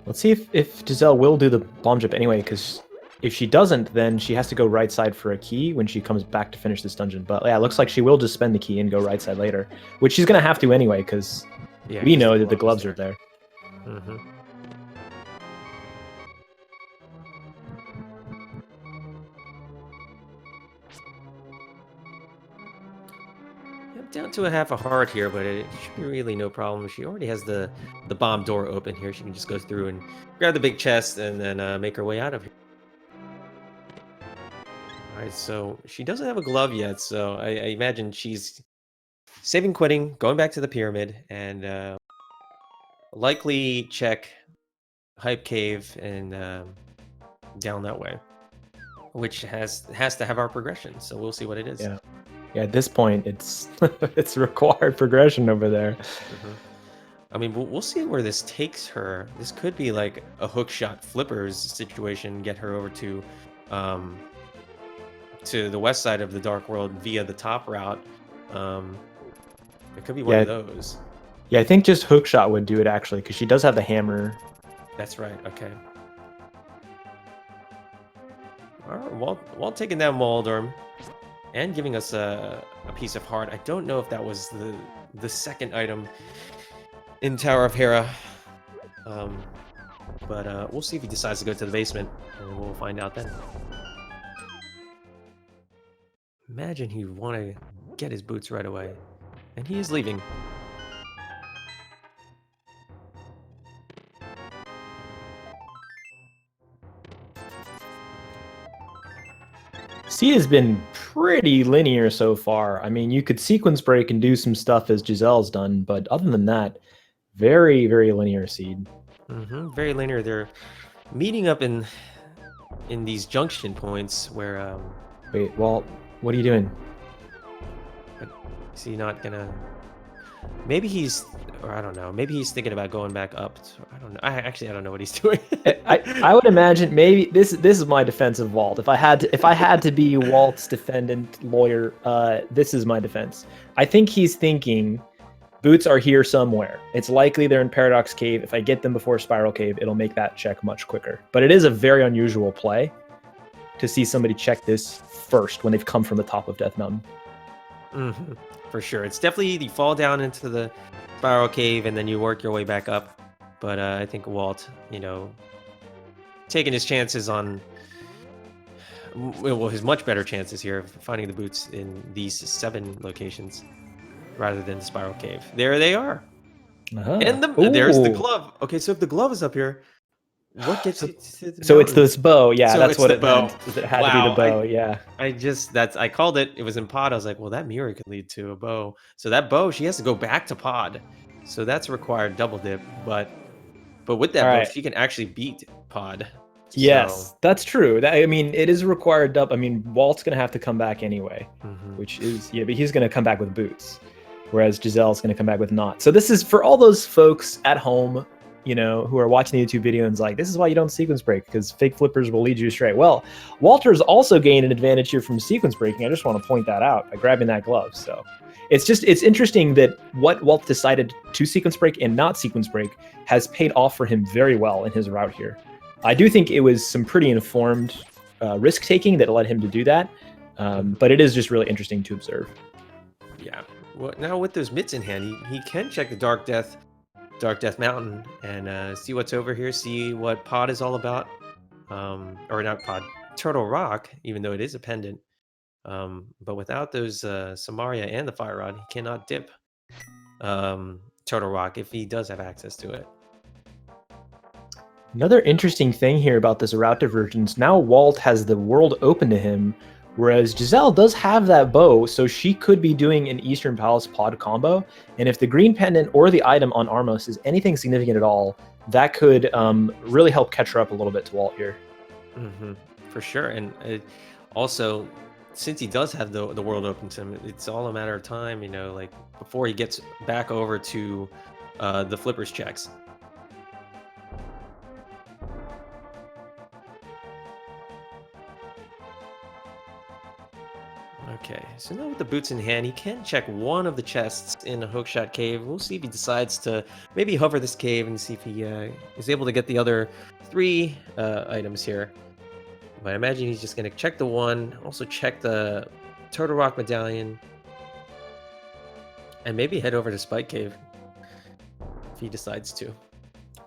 Let's see if Giselle will do the bomb jump anyway, because if she doesn't, then she has to go right side for a key when she comes back to finish this dungeon. But yeah, it looks like she will just spend the key and go right side later, which she's going to have to anyway, because we know that the gloves are there. Mm-hmm. Down to a half a heart here, but it should be really no problem. She already has the bomb door open here. She can just go through and grab the big chest and then make her way out of here. All right, so she doesn't have a glove yet, so I imagine she's saving quitting, going back to the pyramid, and likely check Hype Cave and down that way, which has to have our progression. So we'll see what it is. Yeah. Yeah, at this point, it's it's required progression over there. Mm-hmm. I mean, we'll see where this takes her. This could be like a hookshot flippers situation, get her over to the west side of the Dark World via the top route. It could be one of those. Yeah, I think just hookshot would do it actually, because she does have the hammer. That's right. Okay. All right, Walt taking down Moldorm. And giving us a piece of heart. I don't know if that was the second item in Tower of Hera. But we'll see if he decides to go to the basement, and we'll find out then. Imagine he'd want to get his boots right away. And he is leaving. C has been pretty linear so far. I mean, you could sequence break and do some stuff as Giselle's done, but other than that, very, very linear seed. Mm-hmm. Very linear. They're meeting up in these junction points where... Wait, Walt, what are you doing? Is he not gonna... Maybe he's... Or I don't know. Maybe he's thinking about going back up. I don't know. I don't know what he's doing. I would imagine maybe this is my defense of Walt. If I had to be Walt's defendant lawyer, this is my defense. I think he's thinking boots are here somewhere. It's likely they're in Paradox Cave. If I get them before Spiral Cave, it'll make that check much quicker. But it is a very unusual play to see somebody check this first when they've come from the top of Death Mountain. Mm-hmm. For sure. It's definitely you fall down into the Spiral Cave and then you work your way back up. But I think Walt, taking his chances on, well, his much better chances here of finding the boots in these 7 locations rather than the Spiral Cave. There they are. Uh-huh. And there's the glove. Okay, so if the glove is up here, what gets you to the So it's this bow. Yeah, so that's what it bow. meant. It had to be the bow. Yeah. I called it. It was in pod. I was like, well, that mirror could lead to a bow. So that bow, she has to go back to pod. So that's a required double dip. But with that bow, she can actually beat pod. Yes, that's true. I mean, it is a required dub. I mean, Walt's going to have to come back anyway, which is, but he's going to come back with boots, whereas Giselle's going to come back with not. So this is for all those folks at home, who are watching the YouTube video and like, this is why you don't sequence break, because fake flippers will lead you astray. Well, Walter's also gained an advantage here from sequence breaking. I just want to point that out by grabbing that glove. So it's interesting that what Walt decided to sequence break and not sequence break has paid off for him very well in his route here. I do think it was some pretty informed risk taking that led him to do that. But it is just really interesting to observe. Yeah. Well, now with those mitts in hand, he can check the Dark Death Mountain and see what's over here, see what Pod is all about. Or not Pod, Turtle Rock, even though it is a pendant. But without those Samaria and the Fire Rod, he cannot dip Turtle Rock if he does have access to it. Another interesting thing here about this route divergence, now Walt has the world open to him, whereas Giselle does have that bow, so she could be doing an Eastern Palace pod combo. And if the green pendant or the item on Armos is anything significant at all, that could really help catch her up a little bit to Walt here. For sure. And also, since he does have the world open to him, it's all a matter of time, like before he gets back over to the Flippers checks. Okay, so now with the boots in hand, he can check one of the chests in a hookshot cave. We'll see if he decides to maybe hover this cave and see if he is able to get the other 3 items here. But I imagine he's just going to check the one, also check the Turtle Rock Medallion, and maybe head over to Spike Cave if he decides to.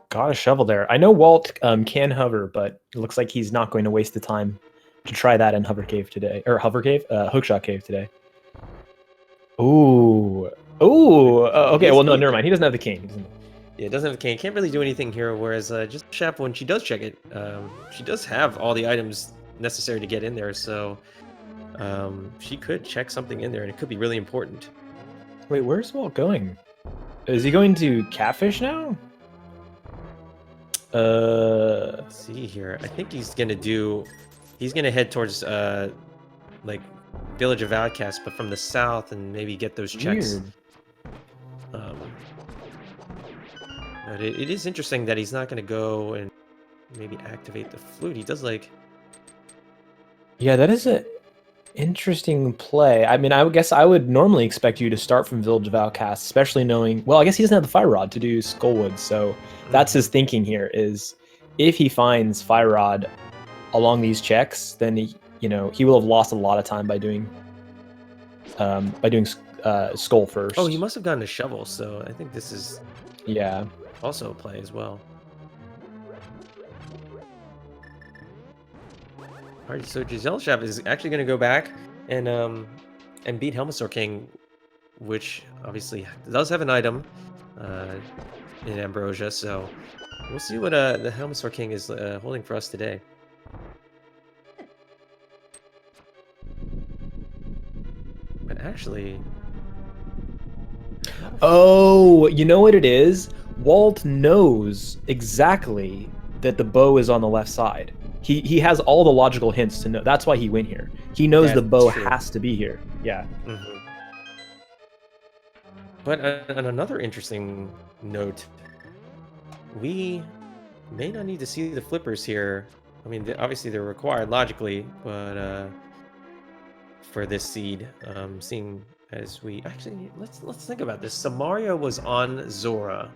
Got a shovel there. I know Walt can hover, but it looks like he's not going to waste the time to try that in Hookshot Cave today. Ooh. Okay, well, no, never mind. He doesn't have the cane. Yeah, it doesn't have the cane. Can't really do anything here, whereas just Chef, when she does check it, she does have all the items necessary to get in there, so she could check something in there, and it could be really important. Wait, where's Walt going? Is he going to Catfish now? Let's see here. I think he's gonna head towards like Village of Outcasts, but from the south, and maybe get those checks. But it is interesting that he's not gonna go and maybe activate the flute. He does like. Yeah, that is an interesting play. I mean, I guess I would normally expect you to start from Village of Outcasts, especially knowing. Well, I guess he doesn't have the Fire Rod to do Skullwood, so that's his thinking here. Is if he finds Fire Rod along these checks, then he will have lost a lot of time by doing Skull first. Oh, he must have gotten a shovel, so I think this is also a play as well. All right, so Gesellschaft is actually going to go back and beat Helmasaur King, which obviously does have an item in Ambrosia. So we'll see what the Helmasaur King is holding for us today. But actually, oh, you know what it is? Walt knows exactly that the bow is on the left side. He has all the logical hints to know. That's why he went here. He knows the bow has to be here. Yeah. But on another interesting note, we may not need to see the flippers here. I mean, obviously they're required logically, but for this seed, seeing as we actually let's think about this. Samaria was on Zora.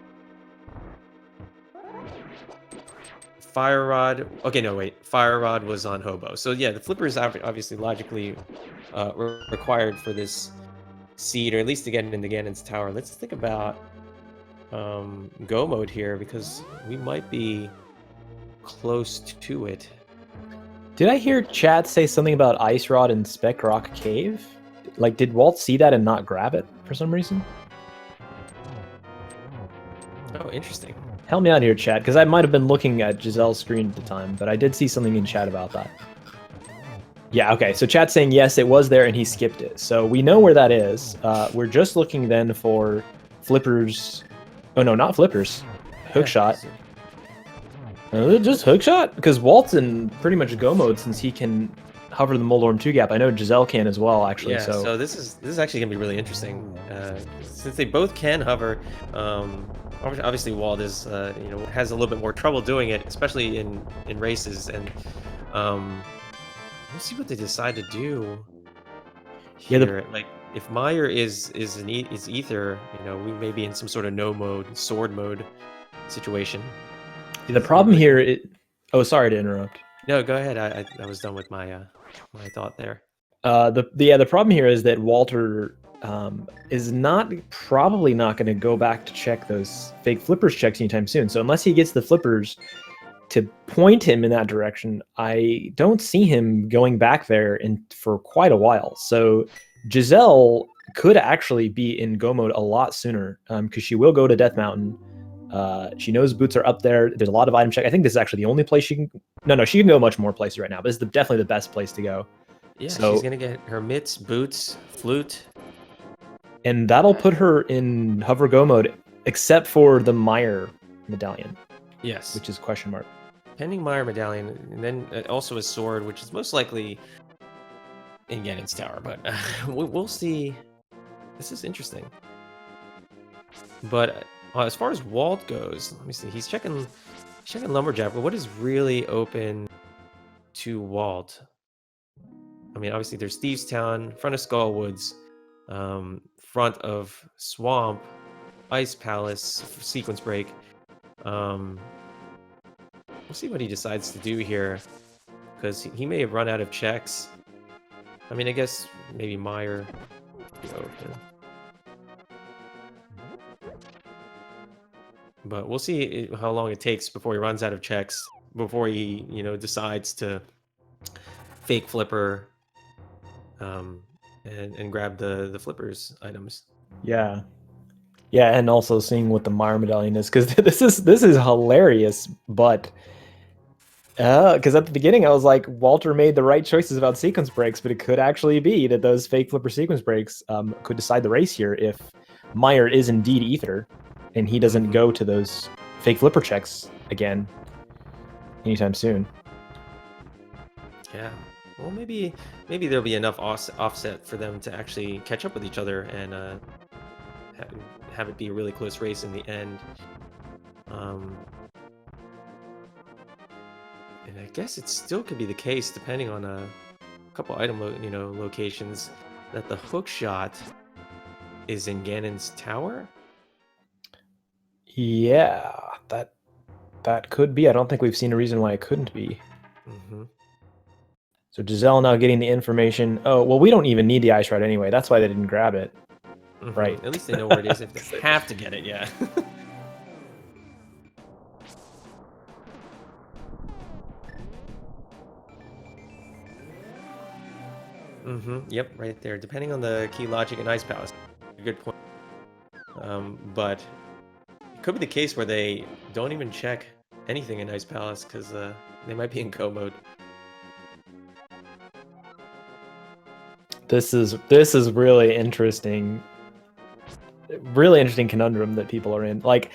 Fire Rod. Okay, no, wait. Fire Rod was on Hobo. So yeah, the flipper is obviously logically required for this seed, or at least to get into Ganon's tower. Let's think about go mode here, because we might be close to it. Did I hear chat say something about Ice Rod and Spec Rock Cave? Like, did Walt see that and not grab it for some reason? Oh, interesting. Help me out here, chat, because I might have been looking at Giselle's screen at the time, but I did see something in chat about that. Yeah, okay, so chat's saying yes, it was there and he skipped it. So we know where that is. We're just looking then for flippers. Oh no, not flippers. Hookshot. Just hookshot? Because Walt's in pretty much go mode since he can hover the Moldorm 2 gap. I know Giselle can as well, actually. Yeah, so this is actually gonna be really interesting. Since they both can hover, obviously Walt is has a little bit more trouble doing it, especially in races, and we'll see what they decide to do here. Yeah, like if Meyer is ether, we may be in some sort of no mode, sword mode situation. The problem here, oh, sorry to interrupt. No, go ahead. I was done with my my thought there. The problem here is that Walter is probably not going to go back to check those fake flippers checks anytime soon. So unless he gets the flippers to point him in that direction, I don't see him going back there for quite a while. So Giselle could actually be in go mode a lot sooner because she will go to Death Mountain. She knows boots are up there. There's a lot of item check. I think this is actually the only place she can. No, she can go much more places right now. But this is definitely the best place to go. Yeah, So, she's gonna get her mitts, boots, flute. and that'll put her in hover go mode, except for the Meyer medallion, Yes. which is question mark. Pending Meyer medallion, and then also a sword, which is most likely in Ganon's tower. But we'll see. This is interesting. But as far as Walt goes, let me see. He's checking Lumberjack, but what is really open to Walt? I mean, obviously there's Thieves Town, front of Skull Woods, front of Swamp, Ice Palace, Sequence Break. We'll see what he decides to do here, because he may have run out of checks. I mean, I guess maybe Meyer be open. But we'll see how long it takes before he runs out of checks, before he, decides to fake flipper and grab the flippers items. Yeah. Yeah, and also seeing what the Meyer medallion is, because this is hilarious, but because at the beginning I was like, Walter made the right choices about sequence breaks, but it could actually be that those fake flipper sequence breaks could decide the race here if Meyer is indeed Ether, and he doesn't go to those fake flipper checks again anytime soon. Yeah. Well, maybe there'll be enough offset for them to actually catch up with each other and have it be a really close race in the end. And I guess it still could be the case, depending on a couple item locations, that the hook shot is in Ganon's tower. Yeah, that could be. I don't think we've seen a reason why it couldn't be. So Giselle now getting the information. Oh, well, we don't even need the ice rod anyway. That's why they didn't grab it. Right. At least they know where it is if they have to get it, yeah. Yep, right there. Depending on the key logic and Ice Palace. Good point. But it could be the case where they don't even check anything in Ice Palace because they might be in go mode. This is really interesting conundrum that people are in. Like,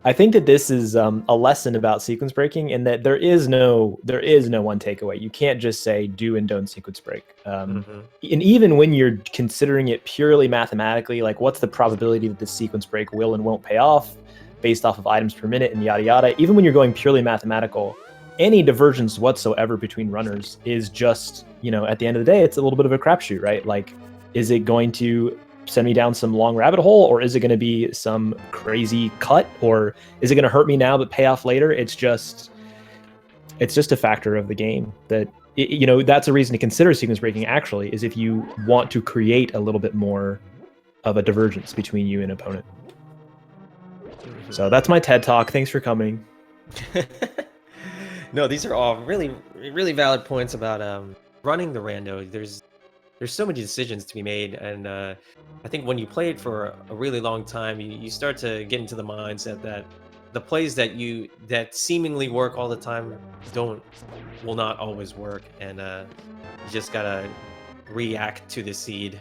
I think that this is a lesson about sequence breaking, in that there is no one takeaway. You can't just say do and don't sequence break. And even when you're considering it purely mathematically, like what's the probability that this sequence break will and won't pay off based off of items per minute and yada yada, even when you're going purely mathematical, any divergence whatsoever between runners is just, at the end of the day, it's a little bit of a crapshoot, right? Like, is it going to send me down some long rabbit hole, or is it going to be some crazy cut, or is it going to hurt me now but pay off later? It's just a factor of the game that, that's a reason to consider sequence breaking, actually, is if you want to create a little bit more of a divergence between you and opponent. So that's my TED Talk. Thanks for coming. No, these are all really, really valid points about running the rando. There's so many decisions to be made, and I think when you play it for a really long time, you start to get into the mindset that the plays that seemingly work all the time will not always work, and you just gotta react to the seed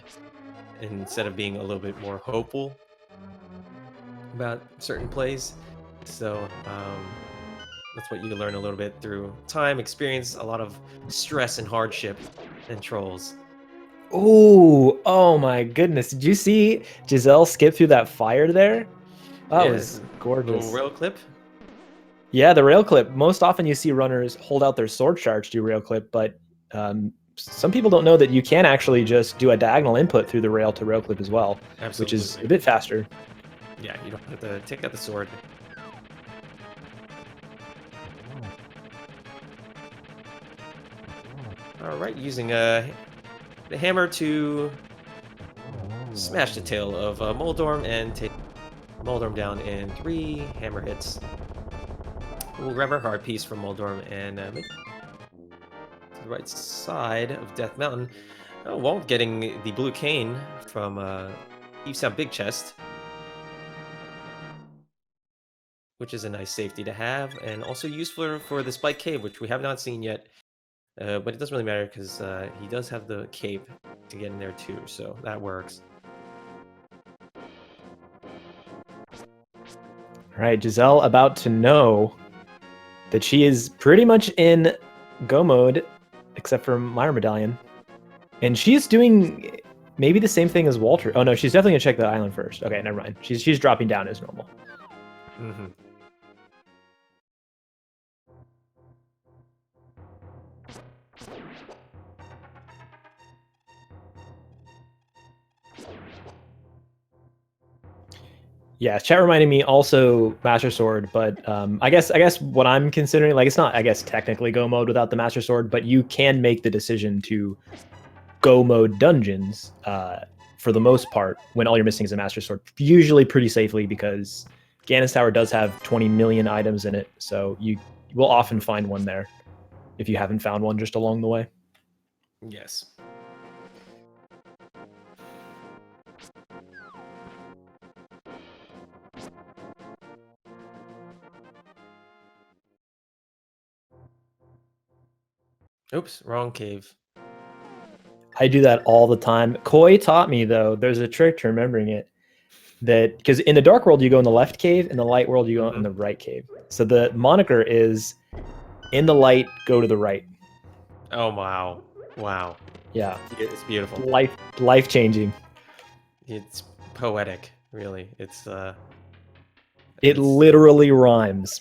instead of being a little bit more hopeful about certain plays. So that's what you learn a little bit through time, experience, a lot of stress and hardship and trolls. Oh my goodness. Did you see Giselle skip through that fire there? That was gorgeous. The rail clip? Yeah, the rail clip. Most often you see runners hold out their sword charge to do rail clip, but some people don't know that you can actually just do a diagonal input through the rail to rail clip as well, which is a bit faster. Yeah, you don't have to take out the sword. All right, using the hammer to smash the tail of Moldorm and take Moldorm down in 3 hammer hits. We'll grab our heart piece from Moldorm and make to the right side of Death Mountain. Oh, Walt getting the blue cane from Eve's Big Chest, which is a nice safety to have, and also useful for the Spike Cave, which we have not seen yet. But it doesn't really matter because he does have the cape to get in there too, so that works. All right, Giselle about to know that she is pretty much in go mode, except for Myra Medallion. And she's doing maybe the same thing as Walter. Oh no, she's definitely gonna check the island first. Okay, never mind. She's dropping down as normal. Mm-hmm. Yeah, chat reminded me also Master Sword, but I guess what I'm considering, like, it's not, I guess, technically go mode without the Master Sword, but you can make the decision to go mode dungeons for the most part when all you're missing is a Master Sword, usually pretty safely because Ganis Tower does have 20 million items in it, so you will often find one there if you haven't found one just along the way. Yes. Oops, wrong cave. I do that all the time. Koi taught me, though, there's a trick to remembering it, that because in the dark world you go in the left cave, in the light world you go in the right cave. So the moniker is in the light, go to the right. Oh wow. Wow. Yeah. It's beautiful. Life changing. It's poetic, really. It's it literally rhymes.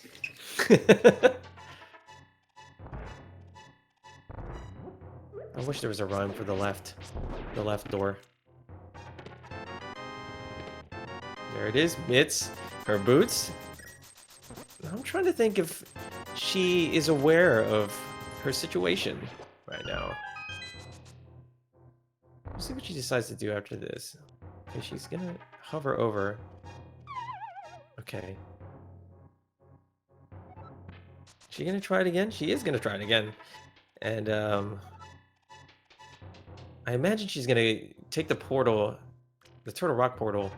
I wish there was a rhyme for the left door. There it is. It's her boots. I'm trying to think if she is aware of her situation right now. Let's see what she decides to do after this. Okay, she's gonna hover over. Okay. She gonna try it again? She is gonna try it again. And I imagine she's gonna take the portal, the Turtle Rock portal.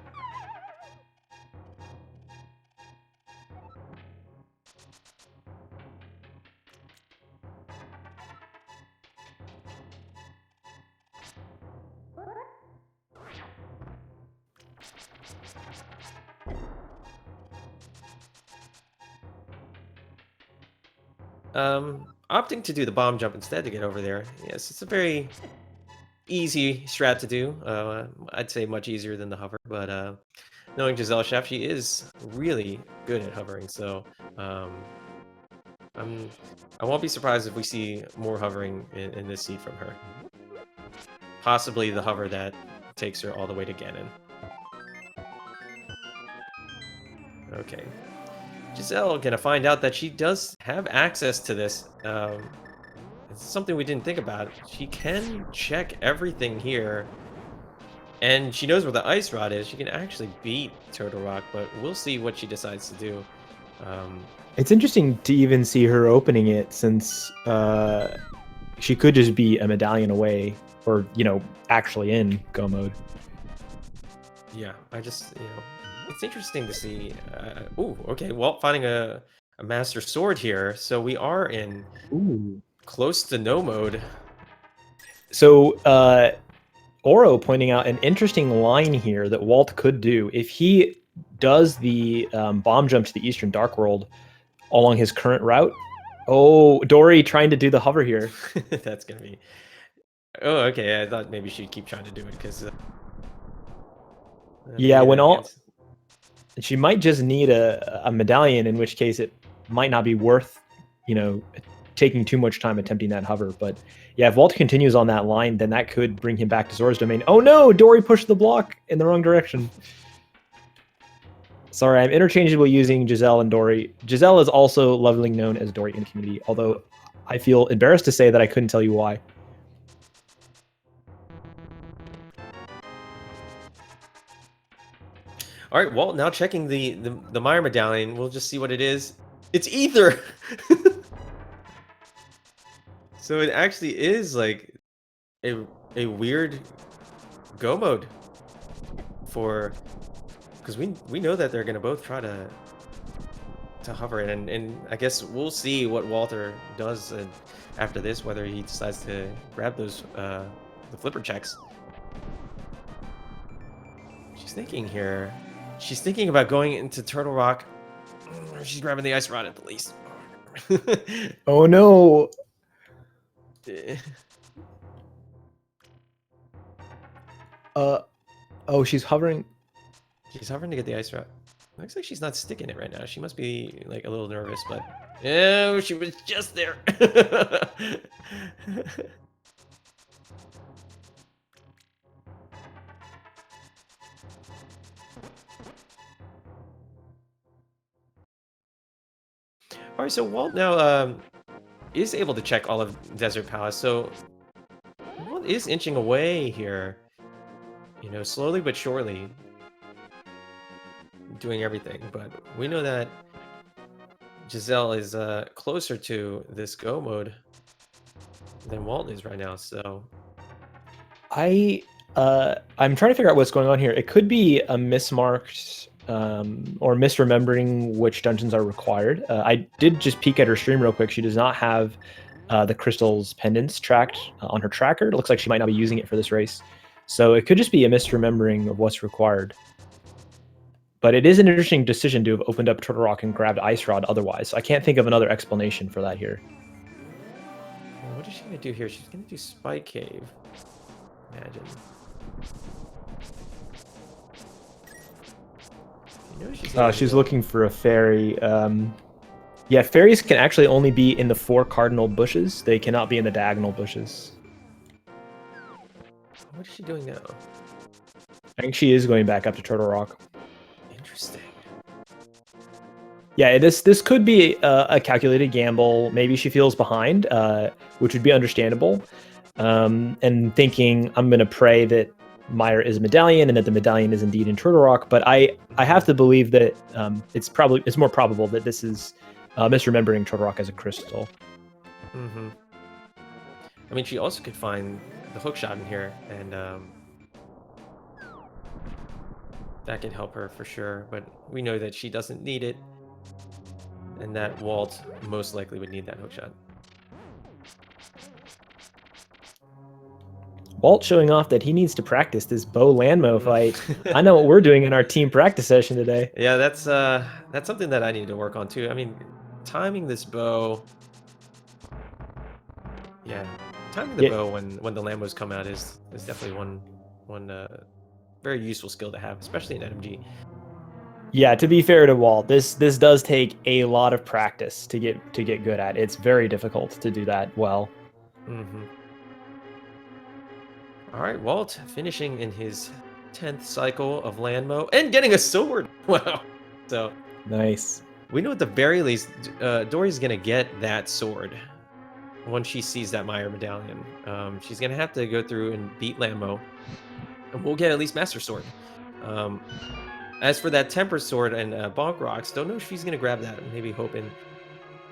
Opting to do the bomb jump instead to get over there. Yes, it's a very easy strat to do. I'd say much easier than the hover, but knowing Gesellschaft, she is really good at hovering, so I won't be surprised if we see more hovering in this seed from her. Possibly the hover that takes her all the way to Ganon. Okay. Giselle gonna find out that she does have access to this. It's something we didn't think about. She can check everything here, and she knows where the ice rod is. She can actually beat Turtle Rock, but we'll see what she decides to do. It's interesting to even see her opening it, since she could just be a medallion away, or actually in go mode. Yeah, I just it's interesting to see. Ooh, okay. Well, finding a Master Sword here, so we are in close to no mode. So Oro pointing out an interesting line here that Walt could do if he does the bomb jump to the Eastern Dark World along his current route. Oh, Dory trying to do the hover here. That's gonna be. Oh, okay. I thought maybe she'd keep trying to do it because. Yeah, when all. She might just need a medallion, in which case it might not be worth, taking too much time attempting that hover. But yeah, if Walt continues on that line, then that could bring him back to Zora's domain. Oh no, Dory pushed the block in the wrong direction. Sorry, I'm interchangeably using Giselle and Dory. Giselle is also lovingly known as Dory in the community, although I feel embarrassed to say that I couldn't tell you why. All right, Walt. Now checking the Meyer medallion. We'll just see what it is. It's ether. So it actually is like a weird go mode for, because we know that they're gonna both try to hover it, and I guess we'll see what Walther does after this, whether he decides to grab those the flipper checks. She's thinking here. She's thinking about going into Turtle Rock. She's grabbing the ice rod at the least. Oh no. Oh, she's hovering. She's hovering to get the ice rod. Looks like she's not sticking it right now. She must be like a little nervous, but oh, she was just there. All right, so Walt now is able to check all of Desert Palace. So Walt is inching away here, you know, slowly but surely, doing everything. But we know that Giselle is closer to this go mode than Walt is right now. So I'm trying to figure out what's going on here. It could be a mismarked or misremembering which dungeons are required. I did just peek at her stream real quick. She does not have the crystal's pendants tracked on her tracker. It looks like she might not be using it for this race. So it could just be a misremembering of what's required. But it is an interesting decision to have opened up Turtle Rock and grabbed Ice Rod otherwise. So I can't think of another explanation for that here. what is she gonna do here? She's gonna do Spike Cave. Imagine. You know She's looking for a fairy. Yeah, fairies can actually only be in the 4 cardinal bushes. They cannot be in the diagonal bushes. What is she doing now? I think she is going back up to Turtle Rock. Interesting. Yeah, this could be a calculated gamble. Maybe she feels behind, which would be understandable. And thinking, I'm going to pray that Meyer is a medallion and that the medallion is indeed in Turtle Rock. But I have to believe that it's more probable that this is misremembering Turtle Rock as a crystal. Mm-hmm. I mean, she also could find the hook shot in here, and that could help her for sure. But we know that she doesn't need it, and that Walt most likely would need that hook shot. Walt showing off that he needs to practice this bow Landmo fight. I know what we're doing in our team practice session today. Yeah, that's something that I need to work on too. I mean, timing this bow. Yeah, timing the bow when the Lambos come out is definitely one very useful skill to have, especially in NMG. Yeah, to be fair to Walt, this does take a lot of practice to get good at. It's very difficult to do that well. Mm-hmm. All right, Walt finishing in his 10th cycle of Landmo and getting a sword. Wow. So nice. We know at the very least Dory's gonna get that sword once she sees that Meyer medallion. She's gonna have to go through and beat Landmo, and we'll get at least Master Sword. As for that Temper Sword and Bonk Rocks, don't know if she's gonna grab that. Maybe hoping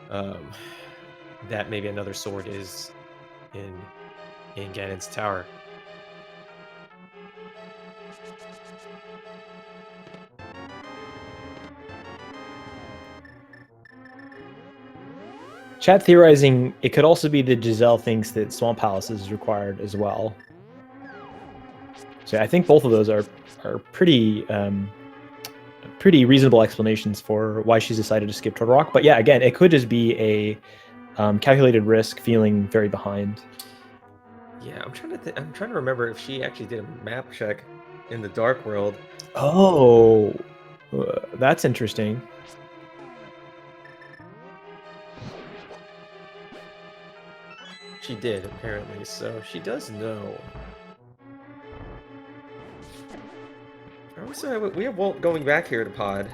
that maybe another sword is in Ganon's tower. Chat theorizing, it could also be that Giselle thinks that Swamp Palace is required as well. So I think both of those are pretty reasonable explanations for why she's decided to skip Turtle Rock. But yeah, again, it could just be a calculated risk, feeling very behind. Yeah, I'm trying to remember if she actually did a map check in the Dark World. Oh, that's interesting. She did, apparently, so she does know. So we have Walt going back here to pod.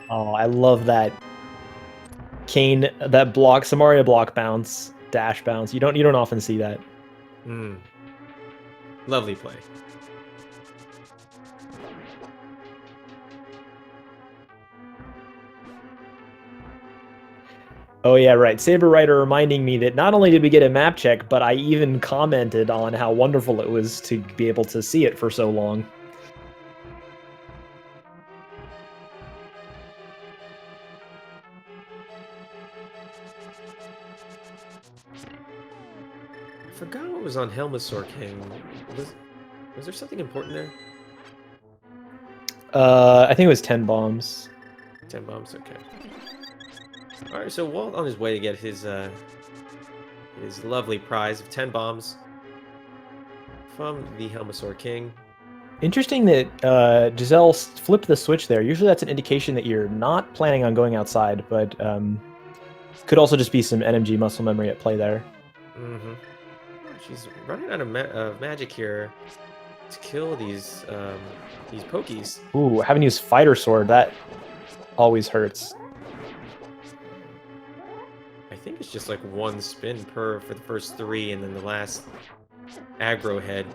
Oh, I love that Kane, that block, Samaria block bounce, dash bounce. You don't often see that. Lovely play. Oh yeah, right. Saber Rider reminding me that not only did we get a map check, but I even commented on how wonderful it was to be able to see it for so long. I forgot what was on Helmasaur King. Was there something important there? I think it was 10 bombs. 10 bombs. Okay. All right. So Walt on his way to get his lovely prize of 10 bombs from the Helmasaur King. Interesting that Giselle flipped the switch there. Usually that's an indication that you're not planning on going outside, but could also just be some NMG muscle memory at play there. Mm-hmm. She's running out of magic here to kill these pokies. Ooh, having used Fighter Sword, that always hurts. I think it's just like one spin for the first 3, and then the last aggro head.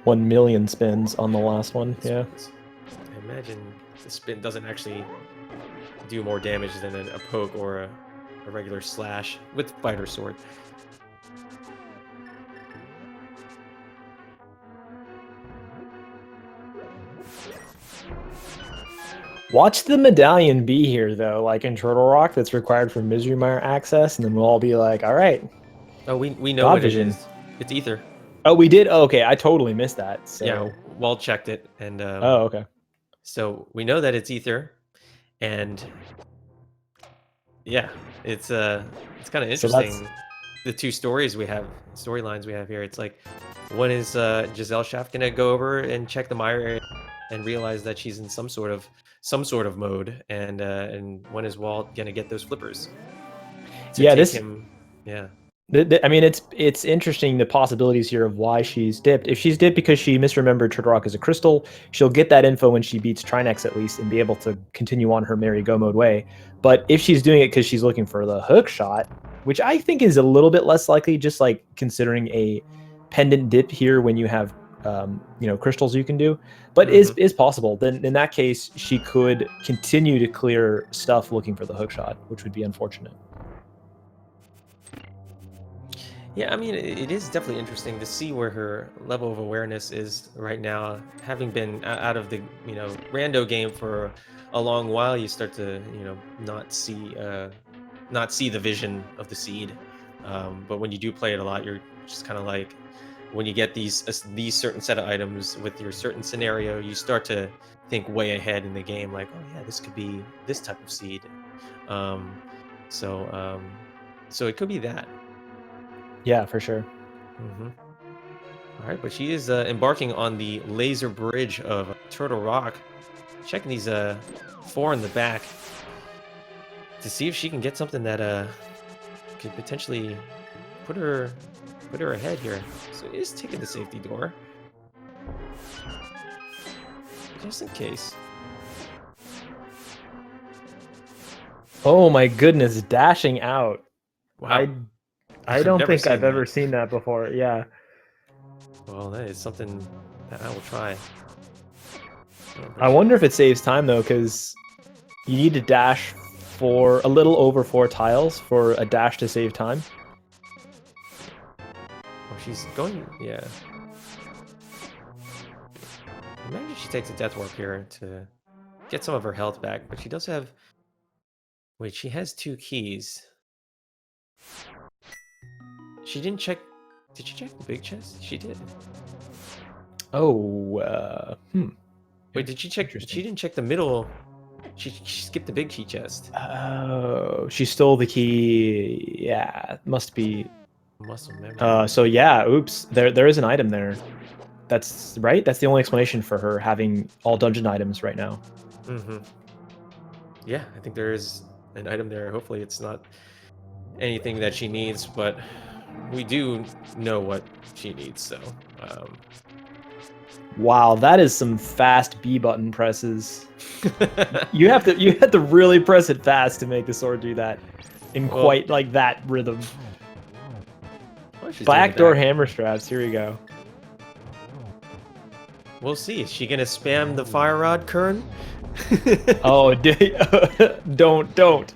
1 million spins on the last one, yeah. I imagine the spin doesn't actually do more damage than a poke or a regular slash with Fighter Sword. Watch the medallion be here, though, like in Turtle Rock, that's required for Misery Mire access, and then we'll all be like, all right. Oh, we know God what Vision. it is. It's Ether. Oh, we did? Oh, okay, I totally missed that. So. Yeah, Walt checked it, and oh, okay. So we know that it's Ether, and yeah, it's kind of interesting. So the two storylines we have here. It's like, one is Gesellschaft gonna go over and check the Mire area and realize that she's in some sort of mode, and when is Walt gonna get those flippers? Yeah, I mean, it's interesting the possibilities here of why she's dipped. If she's dipped because she misremembered Turtle Rock as a crystal, she'll get that info when she beats Trinex at least and be able to continue on her merry go mode way. But if she's doing it because she's looking for the hook shot, which I think is a little bit less likely, just like considering a pendant dip here when you have crystals you can do, but is possible. Then in that case, she could continue to clear stuff looking for the hook shot, which would be unfortunate. Yeah, I mean, it is definitely interesting to see where her level of awareness is right now. Having been out of the rando game for a long while, you start to not see the vision of the seed. But when you do play it a lot, you're just kind of like, when you get these certain set of items with your certain scenario, you start to think way ahead in the game, like, oh yeah, this could be this type of seed. So it could be that. Yeah, for sure. All right, but she is embarking on the laser bridge of Turtle Rock, checking these 4 in the back to see if she can get something that could potentially put her ahead here. So it is taking the safety door, just in case. Oh my goodness, dashing out. Wow. I don't think I've ever seen that before. Yeah. Well, that is something that I will try. I wonder if it saves time though, because you need to dash for a little over 4 tiles for a dash to save time. Oh, she's going, yeah. Imagine she takes a death warp here to get some of her health back, but she does have. Wait, she has 2 keys. She didn't check. Did she check the big chest? She did. Oh, Wait, did she check? She didn't check the middle. She skipped the big key chest. Oh, she stole the key. Yeah, must be. Muscle memory. So yeah, oops. There is an item there. That's right. That's the only explanation for her having all dungeon items right now. Yeah, I think there is an item there. Hopefully, it's not anything that she needs, but we do know what she needs. So. Wow, that is some fast B button presses. you have to really press it fast to make the sword do that in quite like that rhythm. Backdoor hammer straps. Here we go. We'll see. Is she gonna spam the fire rod, Kern? Oh, don't.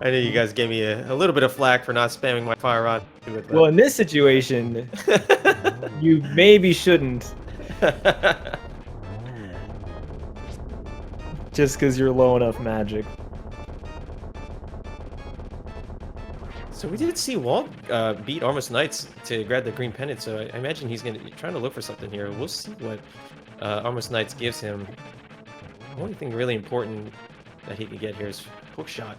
I know you guys gave me a little bit of flack for not spamming my fire rod with Well, in this situation, you maybe shouldn't, just because you're low enough magic. So we did see Walt beat Armos Knights to grab the green pennant, so I imagine he's gonna be trying to look for something here. We'll see what Armos Knights gives him. The only thing really important that he can get here is hook shot.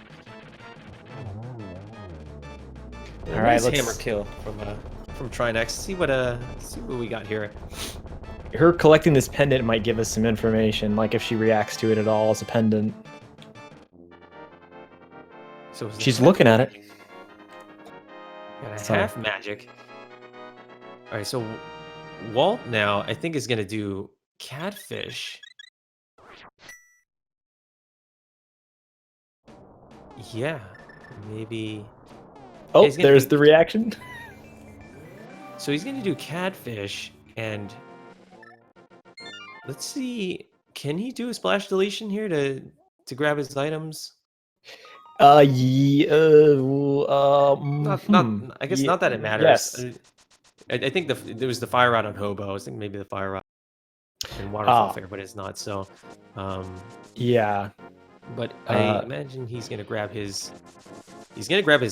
All right, nice let's hammer kill from Trinex. See what we got here. Her collecting this pendant might give us some information, like if she reacts to it at all as a pendant. So She's looking at it. Got a half magic. All right, so Walt now I think is gonna do catfish. Yeah, maybe. Oh, he's gonna there's do- the reaction. So he's gonna do catfish, and let's see. Can he do a splash deletion here to grab his items? Yeah, Not. I guess not that it matters. Yes. I think there was the fire rod on Hobo. I was thinking maybe the fire rod in Waterfall Fair, but it's not. So, yeah. But I imagine he's gonna grab his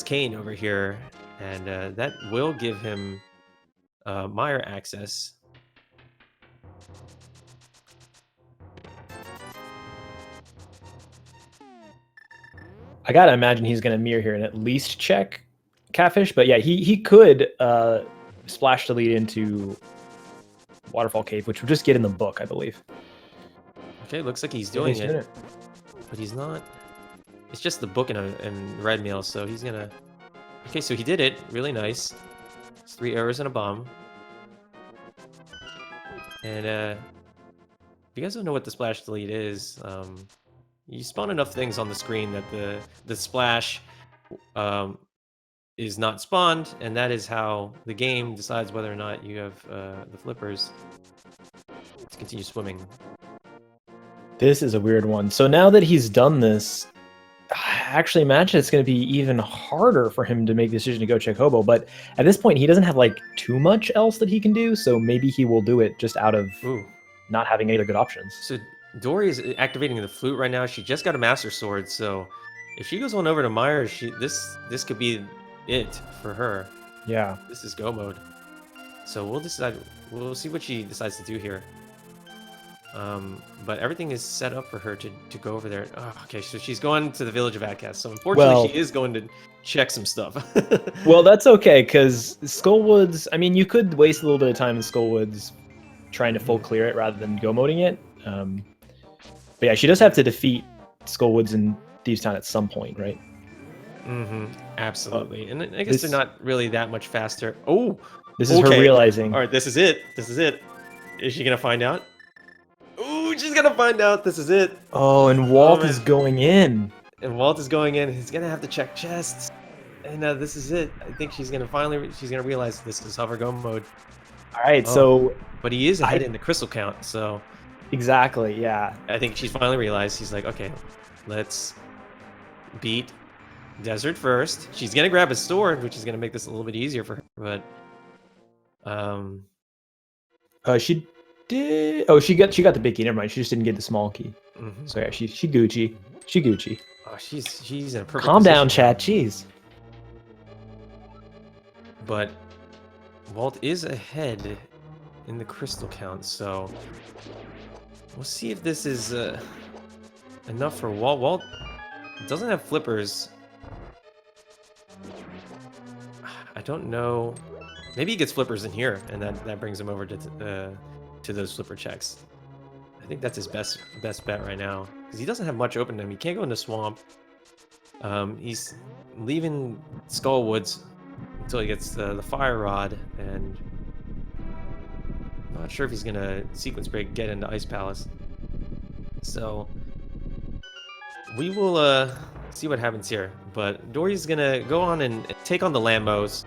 cane over here, and that will give him Meyer access. I gotta imagine he's gonna mirror here and at least check catfish, but yeah, he could splash delete into Waterfall Cave, which would just get in the book, I believe. Okay, looks like he's doing it, but he's not. It's just the book and red mail, so he's gonna. Okay, so he did it. Really nice. It's 3 arrows and a bomb. And if you guys don't know what the splash delete is, you spawn enough things on the screen that the splash is not spawned, and that is how the game decides whether or not you have the flippers to continue swimming. This is a weird one. So now that he's done this, I actually imagine it's going to be even harder for him to make the decision to go check Hobo. But at this point, he doesn't have like too much else that he can do, so maybe he will do it just out of not having any other good options. So Dory is activating the flute right now. She just got a Master Sword, so if she goes on over to Meyer, this could be it for her. Yeah. This is go mode. So we'll decide. We'll see what she decides to do here. But everything is set up for her to go over there. Oh, okay, so she's going to the village of Outcasts. So unfortunately, she is going to check some stuff. Well, that's okay, because Skullwoods, I mean, you could waste a little bit of time in Skullwoods trying to full clear it rather than go moding it. But yeah, she does have to defeat Skullwoods and Thieves Town at some point, right? Absolutely. And I guess they're not really that much faster. Oh! This is her realizing. All right, this is it. This is it. Is she going to find out? Ooh, she's gonna find out. This is it. Oh, and Walt is going in. And Walt is going in. He's gonna have to check chests. And this is it. I think she's gonna realize this is hover go mode. All right, so. But he is ahead in the crystal count, so. Exactly. Yeah. I think she's finally realized. He's like, okay, let's beat Desert first. She's gonna grab a sword, which is gonna make this a little bit easier for her. But. She did. Oh, she got the big key. Never mind. She just didn't get the small key. So yeah, she Gucci. She Gucci. Oh, she's in a perfect. Calm down, chat. Jeez. But Walt is ahead in the crystal count, so we'll see if this is enough for Walt. Walt doesn't have flippers. I don't know. Maybe he gets flippers in here, and that brings him over to those flipper checks. I think that's his best bet right now, because he doesn't have much open to him. He can't go in the swamp. He's leaving Skullwoods until he gets the fire rod, and I'm not sure if he's gonna sequence break get into Ice Palace. So we will see what happens here. But Dory's gonna go on and take on the Lambos.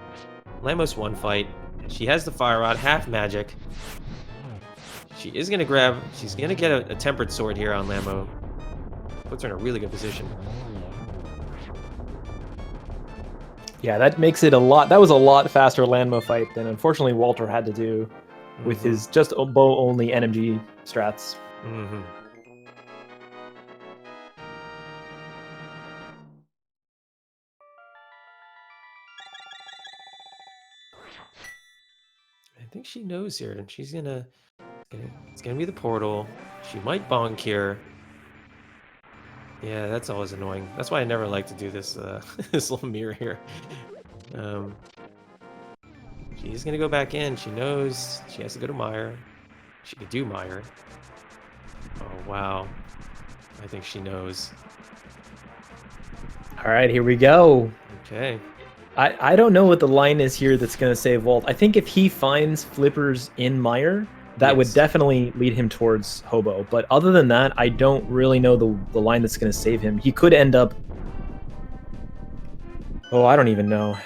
Lambos one fight. She has the fire rod, half magic. She's gonna get a tempered sword here on Lambo. puts her in a really good position. Yeah, that makes it a lot. That was a lot faster Landmo fight than unfortunately Walter had to do with his just bow only NMG strats. I think she knows here, and she's gonna. It's gonna be the portal. She might bonk here. Yeah, that's always annoying. That's why I never like to do this this little mirror here. She's gonna go back in. She knows she has to go to Meyer. She could do Meyer. Oh wow. I think she knows. All right, here we go. Okay. I don't know what the line is here that's going to save Walt. I think if he finds flippers in Meyer, that would definitely lead him towards Hobo. But other than that, I don't really know the line that's going to save him. He could end up... Oh, I don't even know.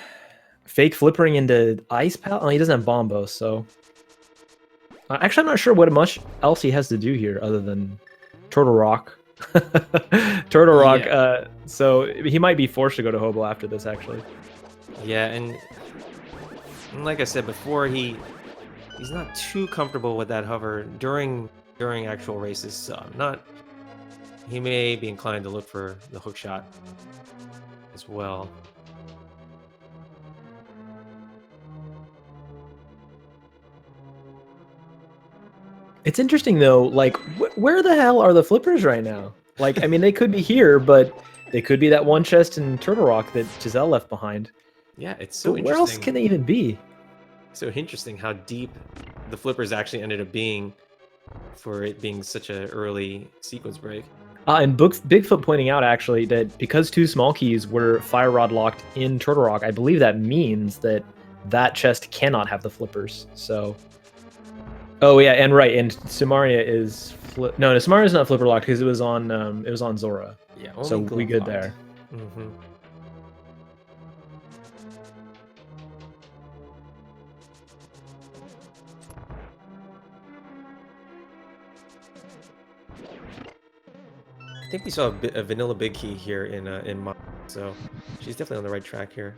Fake flippering into Ice Pal? Oh, he doesn't have Bombos, so... Actually, I'm not sure what much else he has to do here other than Turtle Rock. Turtle Rock, so he might be forced to go to Hobo after this, actually. Yeah, and like I said before, he's not too comfortable with that hover during actual races. So he may be inclined to look for the hook shot as well. It's interesting though, like where the hell are the flippers right now? Like, I mean, they could be here, but they could be that one chest in Turtle Rock that Giselle left behind. Yeah, it's so interesting. Where else can they even be? So interesting how deep the flippers actually ended up being for it being such an early sequence break. And Bigfoot pointing out actually that because 2 small keys were fire rod locked in Turtle Rock, I believe that means that that chest cannot have the flippers. So, oh yeah, and right, and Samaria is no, Samaria's not flipper locked because it was on Zora. Yeah, so we good there. I think we saw a vanilla big key here in Maya, so she's definitely on the right track here.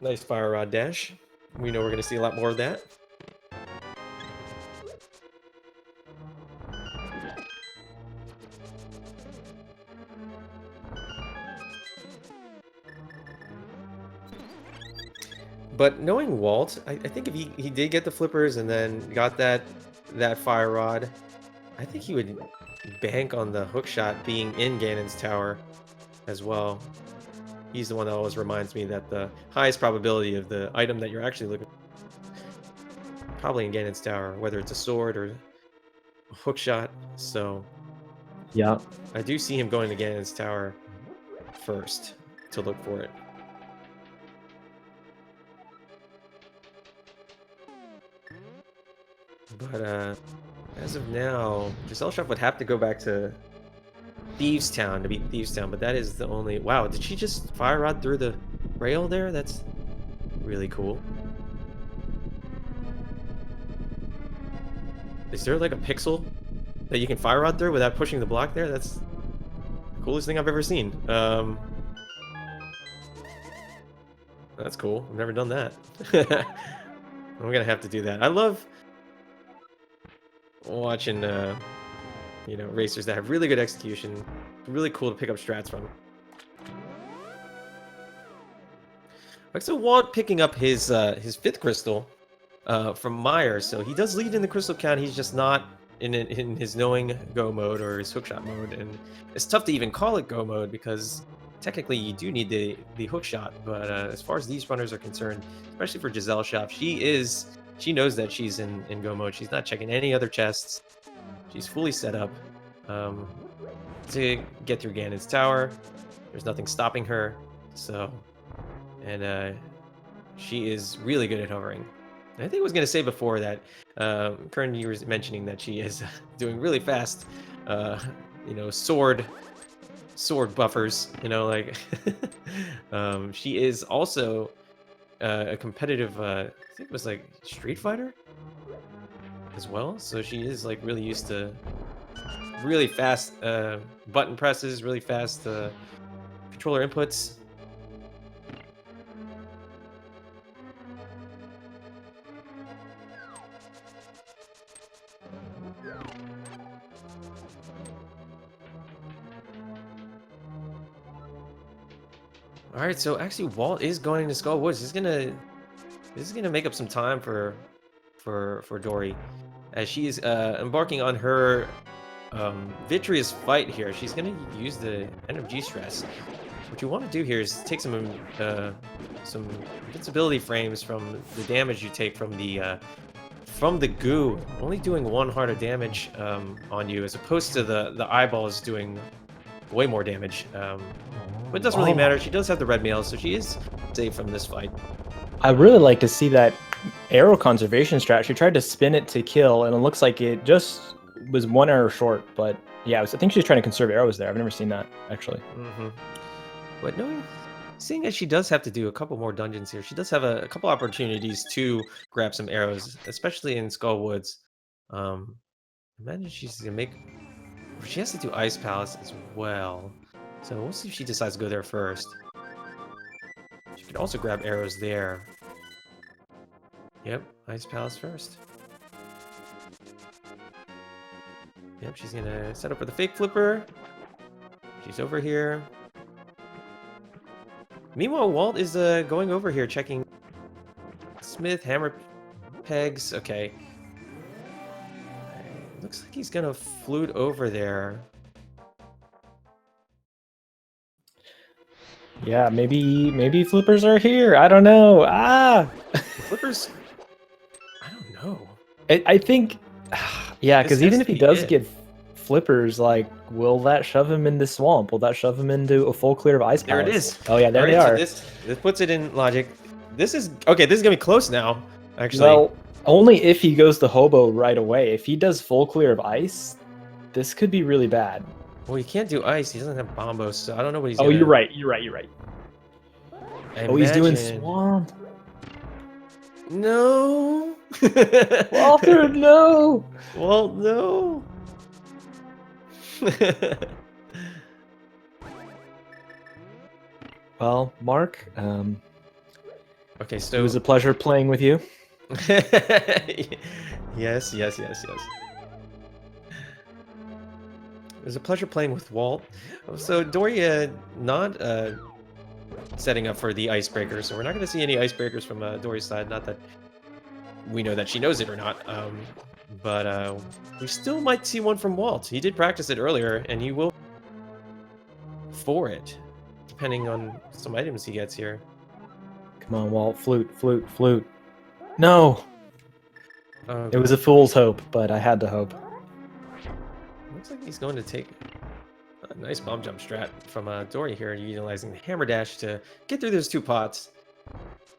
Nice fire rod dash. We know we're going to see a lot more of that. But knowing Walt, I think if he did get the flippers and then got that fire rod, I think he would bank on the hook shot being in Ganon's tower as well. He's the one that always reminds me that the highest probability of the item that you're actually looking for, probably in Ganon's tower, whether it's a sword or a hook shot. So yeah, I do see him going to Ganon's tower first to look for it. But as of now, Gesellschaft would have to go back to Thieves Town to beat Thieves Town, but that is the only... Wow, did she just fire rod through the rail there? That's really cool. Is there like a pixel that you can fire rod through without pushing the block there? That's the coolest thing I've ever seen. That's cool. I've never done that. I'm gonna have to do that. I love watching you know, racers that have really good execution. Really cool to pick up strats from. Like, so Walt picking up his 5th crystal from Meyer, so he does lead in the crystal count. He's just not in his knowing go mode or his hookshot mode, and it's tough to even call it go mode because technically you do need the hook shot. But as far as these runners are concerned, especially for Gesellschaft, she knows that she's in go mode. She's not checking any other chests. She's fully set up to get through Ganon's tower. There's nothing stopping her. So, and she is really good at hovering. And I think I was going to say before that, Kern, you were mentioning that she is doing really fast, you know, sword buffers, you know, like, she is also a competitive, I think it was like Street Fighter as well. So she is like really used to really fast button presses, really fast controller inputs. All right, so actually Walt is going to Skull Woods. This is gonna make up some time for Dory, as she's embarking on her vitreous fight here. She's gonna use the energy stress. What you want to do here is take some invincibility frames from the damage you take from the goo, only doing 1 heart of damage on you, as opposed to the eyeballs doing way more damage. But it doesn't really matter. She does have the red mail, so she is safe from this fight. I really like to see that arrow conservation strat. She tried to spin it to kill, and it looks like it just was 1 arrow short. But yeah, I think she's trying to conserve arrows there. I've never seen that, actually. But no, seeing as she does have to do a couple more dungeons here, she does have a couple opportunities to grab some arrows, especially in Skull Woods. Imagine she's gonna make. She has to do Ice Palace as well. So we'll see if she decides to go there first. She could also grab arrows there. Yep, Ice Palace first. Yep, she's gonna set up for the fake flipper. She's over here. Meanwhile, Walt is going over here checking Smith, hammer pegs. Okay. Looks like he's gonna flute over there. Yeah, maybe flippers are here. I don't know. Flippers? I don't know. I think, yeah, because even if he does it. get flippers, like, will that shove him into swamp? Will that shove him into a full clear of Ice Palace? There it is. Oh yeah, there they are. So this puts it in logic. This is okay. This is gonna be close now. Actually, Well, only if he goes to Hobo right away. If he does full clear of ice, this could be really bad. well, he can't do ice. He doesn't have bombos, so I don't know what he's. Oh, gonna... you're right. Oh, he's doing Imagine- swamp. No. Walter, no. Well, no. Well, Mark, Okay, so it was a pleasure playing with you. yes. It was a pleasure playing with Walt. So Dory not setting up for the icebreaker, so we're not going to see any icebreakers from Dory's side. Not that we know that she knows it or not, but we still might see one from Walt. He did practice it earlier, and he will for it, depending on some items he gets here. Come on, Walt, flute. No, Oh, it was a fool's hope, but I had to hope. looks like he's going to take a nice bomb jump strat from Dory here, utilizing the hammer dash to get through those 2 pots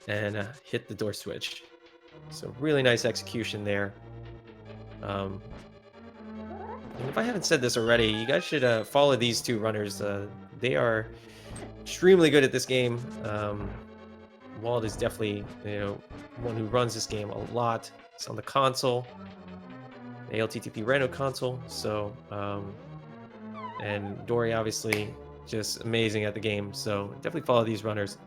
and hit the door switch. So really nice execution there. And if I haven't said this already, you guys should follow these 2 runners. They are extremely good at this game. Walt is definitely, one who runs this game a lot. It's on the console, ALTTP Reno console. So, and Dory obviously just amazing at the game. So definitely follow these runners.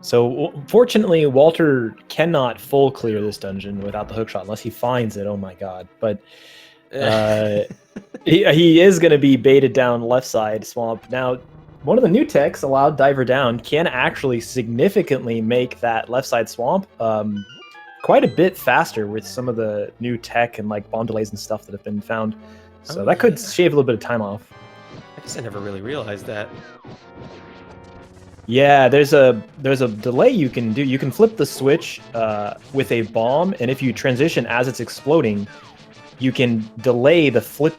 So fortunately, Walter cannot full clear this dungeon without the hookshot unless he finds it. Oh my god! But he is going to be baited down left side swamp. Now, one of the new techs, allowed diver down, can actually significantly make that left side swamp quite a bit faster with some of the new tech and like bomb delays and stuff that have been found. So that could shave a little bit of time off. I guess I never really realized that. Yeah, there's a delay you can do. You can flip the switch with a bomb, and if you transition as it's exploding, you can delay the flip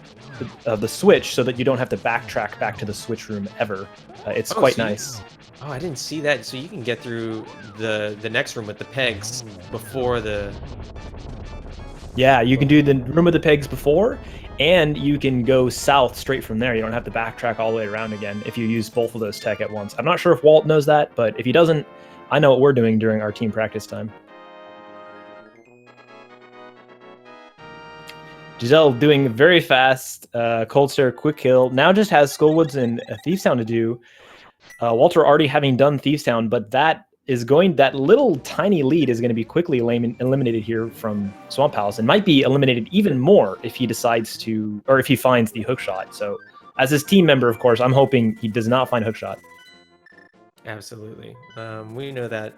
of the switch so that you don't have to backtrack back to the switch room ever. It's quite nice. Oh, I didn't see that. So you can get through the next room with the pegs before the... Yeah, you can do the room with the pegs before, and you can go south straight from there. You don't have to backtrack all the way around again if you use both of those tech at once. I'm not sure if Walt knows that, but if he doesn't, I know what we're doing during our team practice time. Giselle doing very fast. Cold Stare, quick kill. Now just has Skullwoods and Thieves Town to do. Walter already having done Thieves Town, but that little tiny lead is going to be quickly eliminated here from Swamp Palace, and might be eliminated even more if he decides to, or if he finds the hookshot. So as his team member, of course, I'm hoping he does not find hookshot. Absolutely. We know that,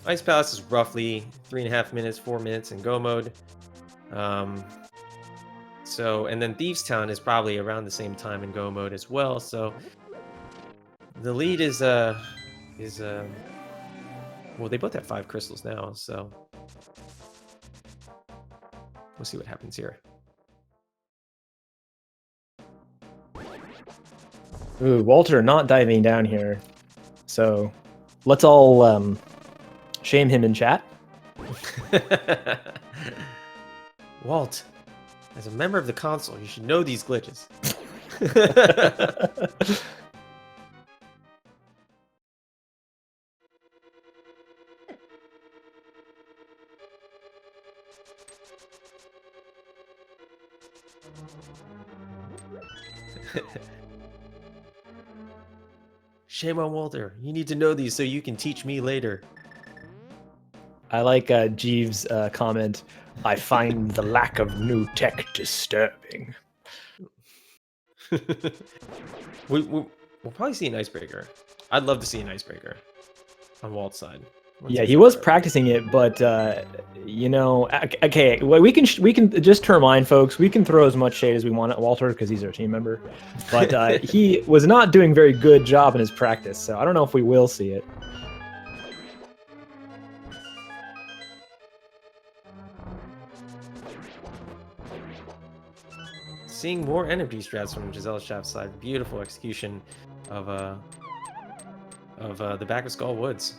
Ice Palace is roughly 3.5 minutes, 4 minutes in go mode. So, and then Thieves Town is probably around the same time in go mode as well. So the lead is well, they both have 5 crystals now, so we'll see what happens here. Ooh, Walter not diving down here. So let's all shame him in chat. Walt, as a member of the console, you should know these glitches. Shame on Walter. You need to know these so you can teach me later. I like Jeeves' comment. I find the lack of new tech disturbing. We'll probably see an icebreaker. I'd love to see an icebreaker on Walt's side. Yeah, he was practicing it, but okay. Well, we can just to remind folks, we can throw as much shade as we want at Walter because he's our team member, but he was not doing a very good job in his practice, so I don't know if we will see it. Seeing more energy strats from Gesellschaft's side. Beautiful execution of the back of Skull Woods.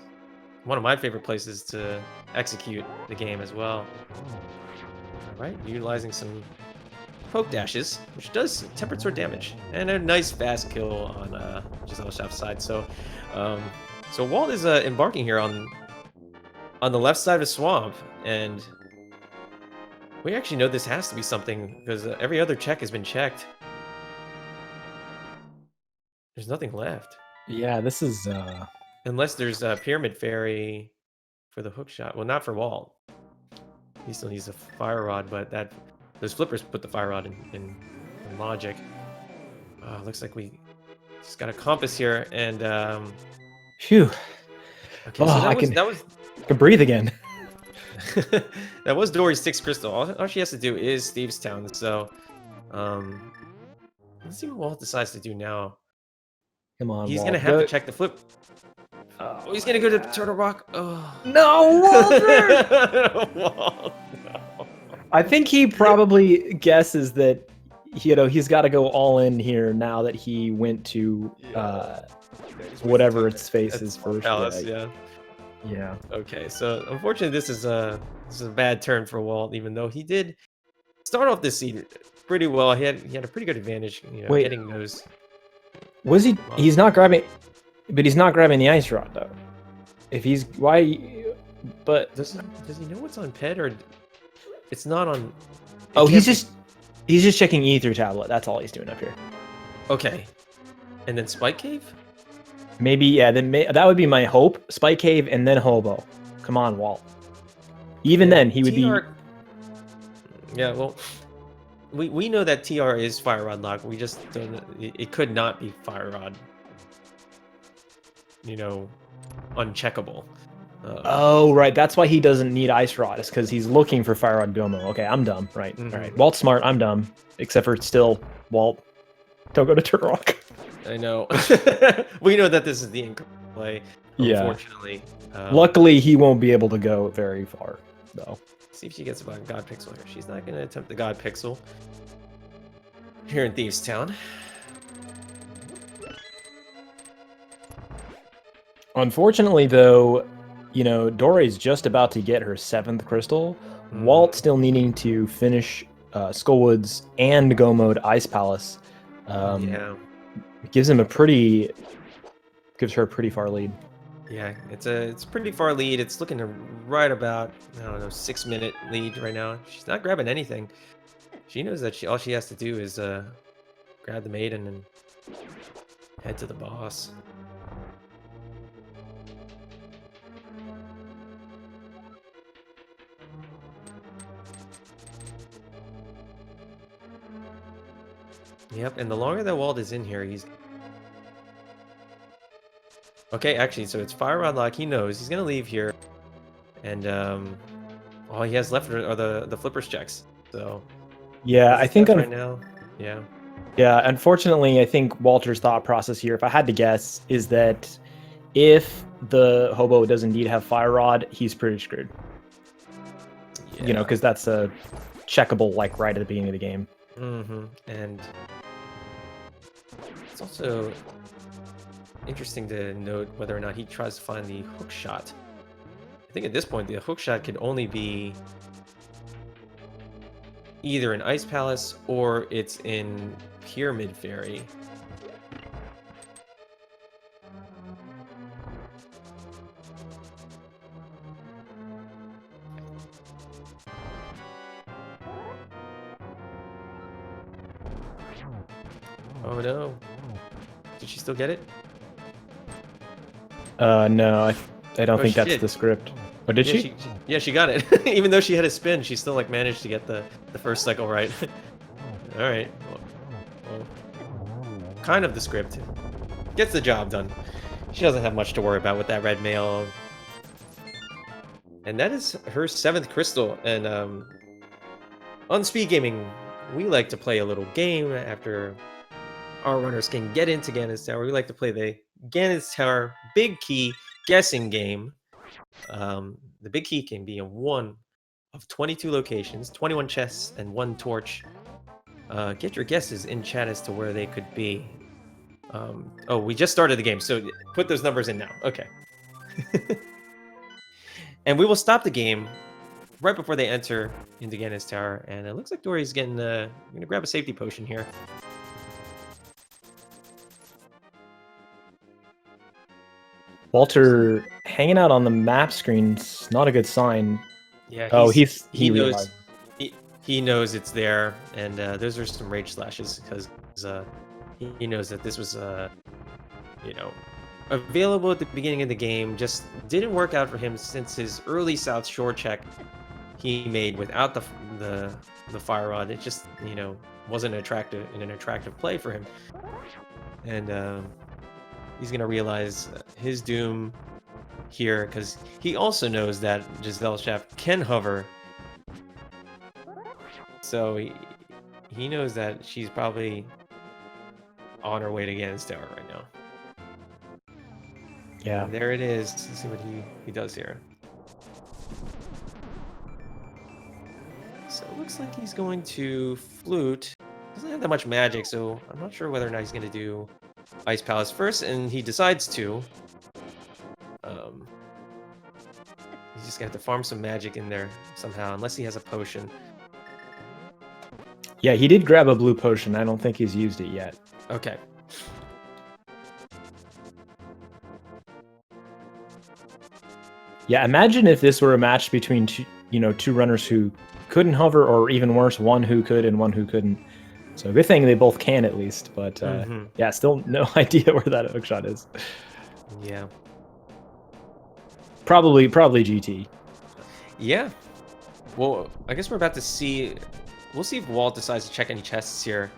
One of my favorite places to execute the game as well. All right, utilizing some poke dashes, which does tempered sword damage, and a nice fast kill on Gesellschaft's side. So, so Walt is embarking here on the left side of the swamp, and we actually know this has to be something because every other check has been checked. There's nothing left. Yeah, this is unless there's a Pyramid Fairy for the hook shot. Well, not for Walt. He still needs a Fire Rod, but those flippers put the Fire Rod in logic. Looks like we just got a compass here, and phew. Okay, so I can breathe again. That was Dory's 6th crystal. All she has to do is Thieves Town. So, let's see what Walt decides to do now. Come on, he's Walt. Gonna have to check the flip. Oh, he's gonna go to Turtle Rock. Oh no, Walter! Walt, no. I think he probably guesses that he's got to go all in here now that he went to whatever its face is first. Palace, yeah. Yeah. Okay, so unfortunately, this is a bad turn for Walt. Even though he did start off this seed pretty well, he had a pretty good advantage. Wait, getting those. Was he? He's not grabbing, but he's not grabbing the ice rod though. If he's but does he know what's on Ped, or it's not on? Oh, he's just checking Ether tablet. That's all he's doing up here. Okay, and then Spike Cave. Maybe, yeah. Then that would be my hope. Spike Cave and then Hobo. Come on, Walt. Even then, he would be. Yeah, well, we know that TR is Fire Rod lock. We just don't. It could not be Fire Rod. Uncheckable. Oh, right. That's why he doesn't need Ice Rod. It's because he's looking for Fire Rod Gomo. Okay, I'm dumb. Right. Mm-hmm. All right. Walt's smart. I'm dumb. Except for still, Walt. Don't go to Turtle Rock. I know. We know that this is the incorrect play. Unfortunately. Yeah. Luckily, he won't be able to go very far, though. See if she gets about God Pixel here. She's not going to attempt the God Pixel here in Thieves Town. Unfortunately, though, Dory's just about to get her 7th crystal. Walt still needing to finish Skullwoods and go mode Ice Palace. Yeah. Gives her a pretty far lead. Yeah, it's a pretty far lead. It's looking to right about 6-minute lead right now. She's not grabbing anything. She knows that all she has to do is grab the maiden and head to the boss. Yep, and the longer that Walt is in here, he's... Okay, actually, so it's fire rod lock. He knows he's gonna leave here, and all he has left are the flippers checks. So Yeah, that's I the think stuff right now. Yeah. Yeah, unfortunately, I think Walter's thought process here, if I had to guess, is that if the hobo does indeed have fire rod, he's pretty screwed. Yeah. You know, because that's a checkable like right at the beginning of the game. And it's also interesting to note whether or not he tries to find the hook shot. I think at this point the hook shot could only be either in Ice Palace or it's in Pyramid Fairy. Oh no. Did she still get it? No, I don't Oh, think she that's did. the script. Oh, did Yeah, she? yeah, she got it. Even though she had a spin, she still like managed to get the first cycle right. All right. Well, kind of the script. Gets the job done. She doesn't have much to worry about with that red mail. And that is her 7th crystal. And on Speed Gaming, we like to play a little game after our runners can get into Ganon's Tower. We like to play the Ganon's Tower Big Key guessing game. The Big Key can be in one of 22 locations, 21 chests, and 1 torch. Get your guesses in chat as to where they could be. Oh, we just started the game, so put those numbers in now. Okay. And we will stop the game right before they enter into Ganon's Tower. And it looks like Dory's getting... I'm going to grab a safety potion here. Walter hanging out on the map screen's not a good sign. Yeah, he knows realized. he knows it's there, and those are some rage slashes because he knows that this was you know, available at the beginning of the game. Just didn't work out for him since his early South Shore check he made without the fire rod. It just, you know, wasn't an attractive play for him, and he's gonna realize his doom here because he also knows that Gesellschaft can hover. So he knows that she's probably on her way to Ganon's Tower right now. Yeah. And there it is. Let's see what he does here. So it looks like he's going to flute. Doesn't have that much magic, so I'm not sure whether or not he's going to do Ice Palace first, and he decides to. He's just going to have to farm some magic in there somehow, unless he has a potion. Yeah, he did grab a blue potion. I don't think he's used it yet. Okay. Yeah, imagine if this were a match between two runners who couldn't hover, or even worse, one who could and one who couldn't. So good thing they both can at least. But yeah, still no idea where that hookshot is. Yeah. Probably GT. Yeah. Well, I guess we're about to see. We'll see if Walt decides to check any chests here.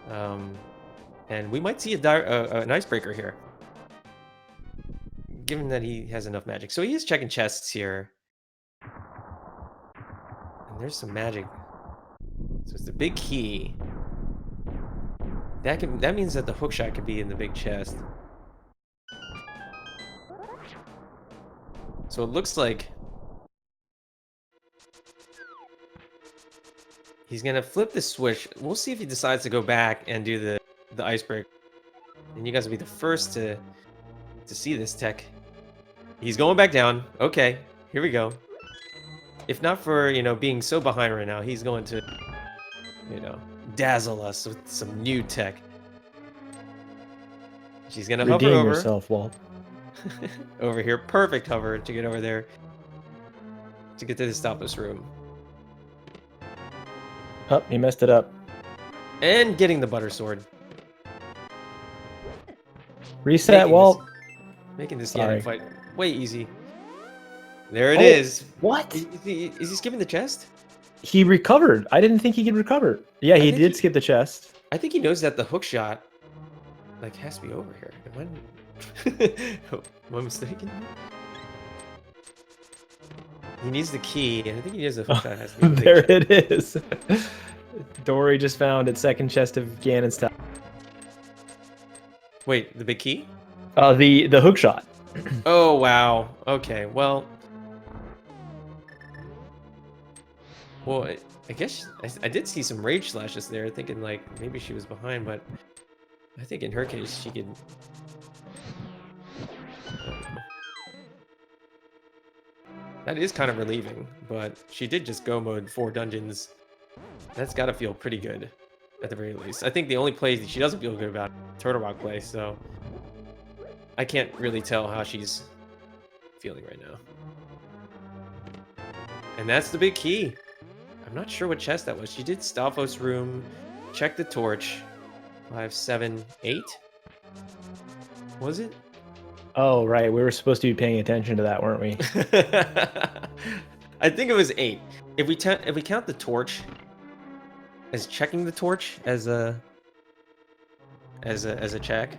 And we might see an icebreaker here, given that he has enough magic. So he is checking chests here. And there's some magic. So it's the big key. That means that the hookshot could be in the big chest. So it looks like he's gonna flip the switch. We'll see if he decides to go back and do the icebreaker. And you guys will be the first to see this tech. He's going back down. Okay, here we go. If not for, you know, being so behind right now, he's going to, you know, dazzle us with some new tech. She's gonna hover over. Yourself, Walt. Over here, perfect hover to get over there, to get to the stopless room. Oh, he messed it up. And getting the butter sword. Reset, Walt. Making this Sorry. Ganon fight way easy. There it Oh, is. What? Is he skipping the chest? He recovered. I didn't think he could recover. Yeah, he did skip the chest. I think he knows that the hook shot like has to be over here. Am I mistaken? He needs the key, and I think he knows the hook shot has to be There it is. Dory just found its second chest of Ganon stuff. Wait, the big key? The hook shot. Oh wow. Okay. Well, I guess I did see some rage slashes there, thinking like maybe she was behind, but I think in her case she could. That is kind of relieving, but she did just go mode 4 dungeons. That's got to feel pretty good, at the very least. I think the only play that she doesn't feel good about Turtle Rock play, so I can't really tell how she's feeling right now. And that's the big key. I'm not sure what chest that was. She did Stalfos room, check the torch. 5, 7, 8. Was it? Oh, right. We were supposed to be paying attention to that, weren't we? I think it was 8. If we count the torch as checking the torch as a check.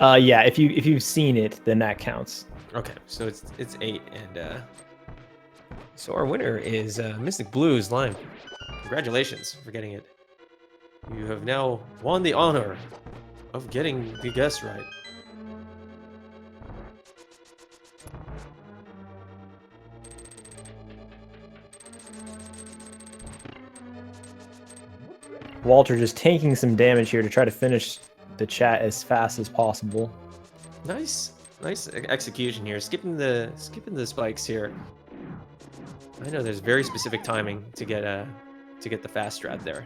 Yeah. If you've seen it, then that counts. Okay, so it's 8, and so our winner is Mystic Blues Lime. Congratulations for getting it. You have now won the honor of getting the guess right. Walter just taking some damage here to try to finish the chat as fast as possible. Nice execution here. Skipping the spikes here. I know there's very specific timing to get the fast strat there.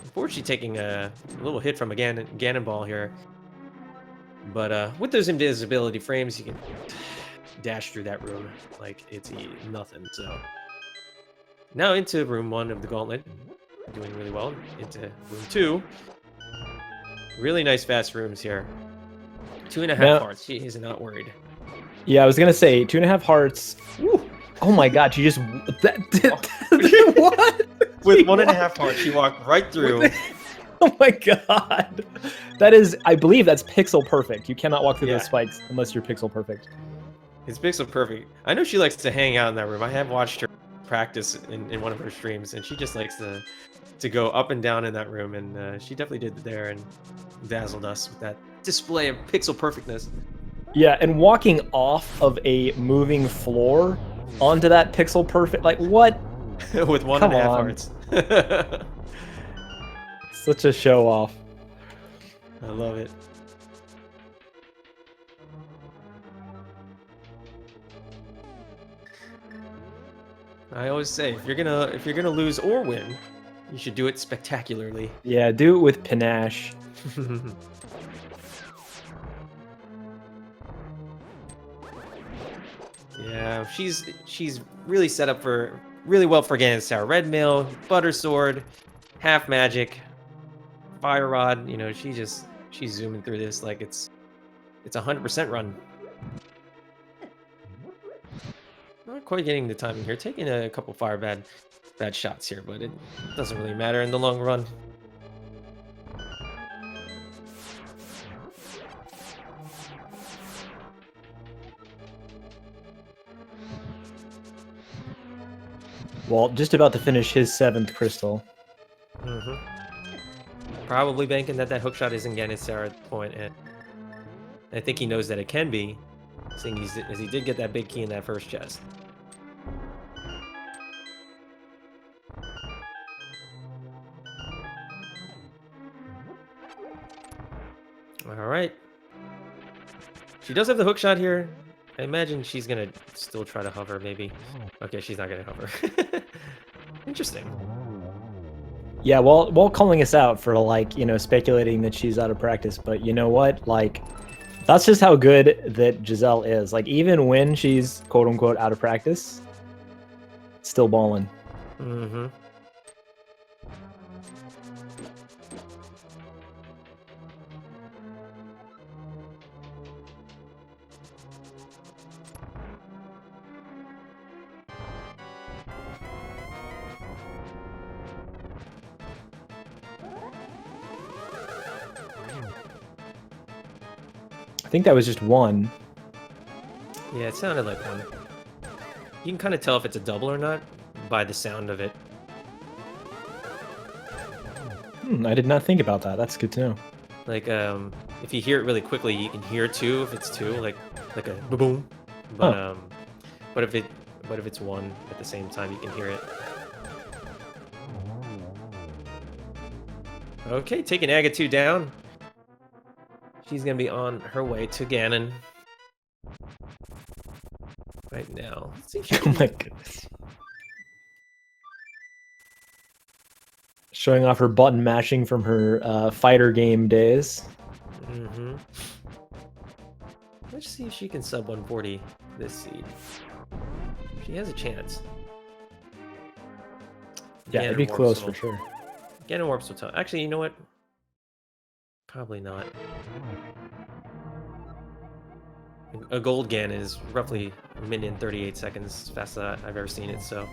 Unfortunately, taking a little hit from a Ganon ball here. But with those invisibility frames, you can dash through that room like it's nothing. So now into room 1 of the gauntlet. Doing really well. Into room 2. Really nice fast rooms here. 2.5 hearts. She is not worried. Yeah, I was gonna say 2.5 hearts. Woo. Oh my god, she just what? With 1.5 hearts, she walked right through. Oh my god. That is, I believe that's pixel perfect. You cannot walk through those spikes unless you're pixel perfect. It's pixel perfect. I know she likes to hang out in that room. I have watched her practice in one of her streams, and she just likes to go up and down in that room, and she definitely did there and dazzled us with that display of pixel perfectness. Yeah, and walking off of a moving floor onto that pixel perfect, like what? With 1.5 hearts. Such a show off. I love it. I always say if you're gonna lose or win, you should do it spectacularly. Yeah, do it with panache. Yeah, she's really set up for really well for Ganon's Tower. Red Mail, Butter Sword, Half Magic, Fire Rod. You know, she's zooming through this like it's a 100% run. Not quite getting the timing here. Taking a couple bad shots here, but it doesn't really matter in the long run. Walt just about to finish his 7th crystal. Probably banking that hookshot isn't Ganon's Tower at the point, and I think he knows that it can be, seeing as he did get that big key in that first chest. All right. She does have the hookshot here. I imagine she's gonna still try to hover, maybe. Okay, she's not gonna hover. Interesting. Yeah, Walt calling us out for like, speculating that she's out of practice, but you know what? Like, that's just how good that Giselle is. Like, even when she's quote unquote out of practice, still balling. I think that was just one. Yeah, it sounded like one. You can kind of tell if it's a double or not by the sound of it. I did not think about that. That's good to know. Like, if you hear it really quickly, you can hear two if it's two, like a boom. But Huh. but if it's one at the same time, you can hear it. Okay, taking Aga 2 down. She's gonna be on her way to Ganon right now. Let's see if she Oh can... my goodness. Showing off her button mashing from her fighter game days. Mm-hmm. Let's see if she can sub 140 this seed. She has a chance. Yeah, it'd be close for sure. Ganon warps will tell. Actually, you know what? Probably not. A gold Ganon is roughly a minute and 38 seconds fastest I've ever seen it, so...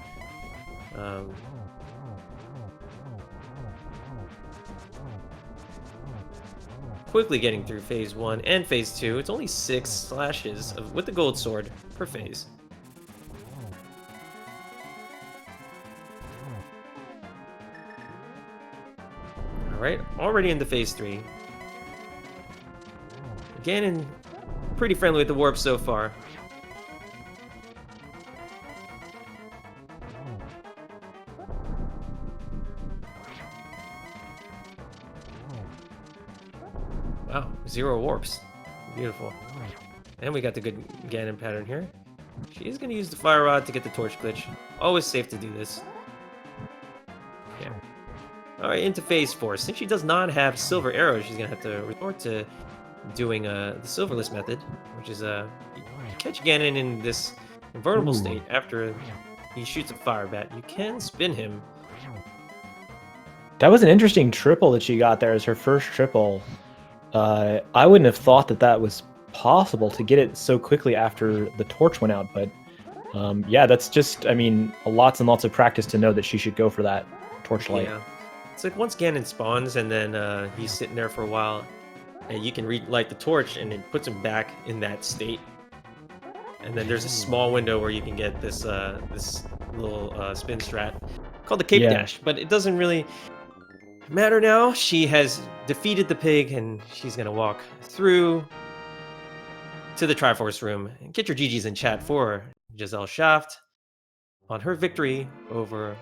quickly getting through phase 1 and phase 2. It's only 6 slashes with the gold sword per phase. Alright, already into phase 3. Ganon, pretty friendly with the warp so far. Wow, 0 warps. Beautiful. And we got the good Ganon pattern here. She's going to use the Fire Rod to get the Torch glitch. Always safe to do this. Yeah. Alright, into phase 4. Since she does not have Silver Arrows, she's going to have to resort to doing the Silverless method, which is catch Ganon in this invulnerable state after he shoots a Fire Bat. You can spin him. That was an interesting triple that she got there as her first triple. I wouldn't have thought that was possible to get it so quickly after the torch went out, but yeah, that's just, I mean, lots and lots of practice to know that she should go for that torchlight. Yeah. It's like once Ganon spawns and then he's sitting there for a while, and you can relight the torch and it puts him back in that state. And then there's a small window where you can get this this little spin strat called the Cape Dash, but it doesn't really matter now. She has defeated the pig, and she's gonna walk through to the Triforce room. And get your GGs in chat for Gesellschaft on her victory over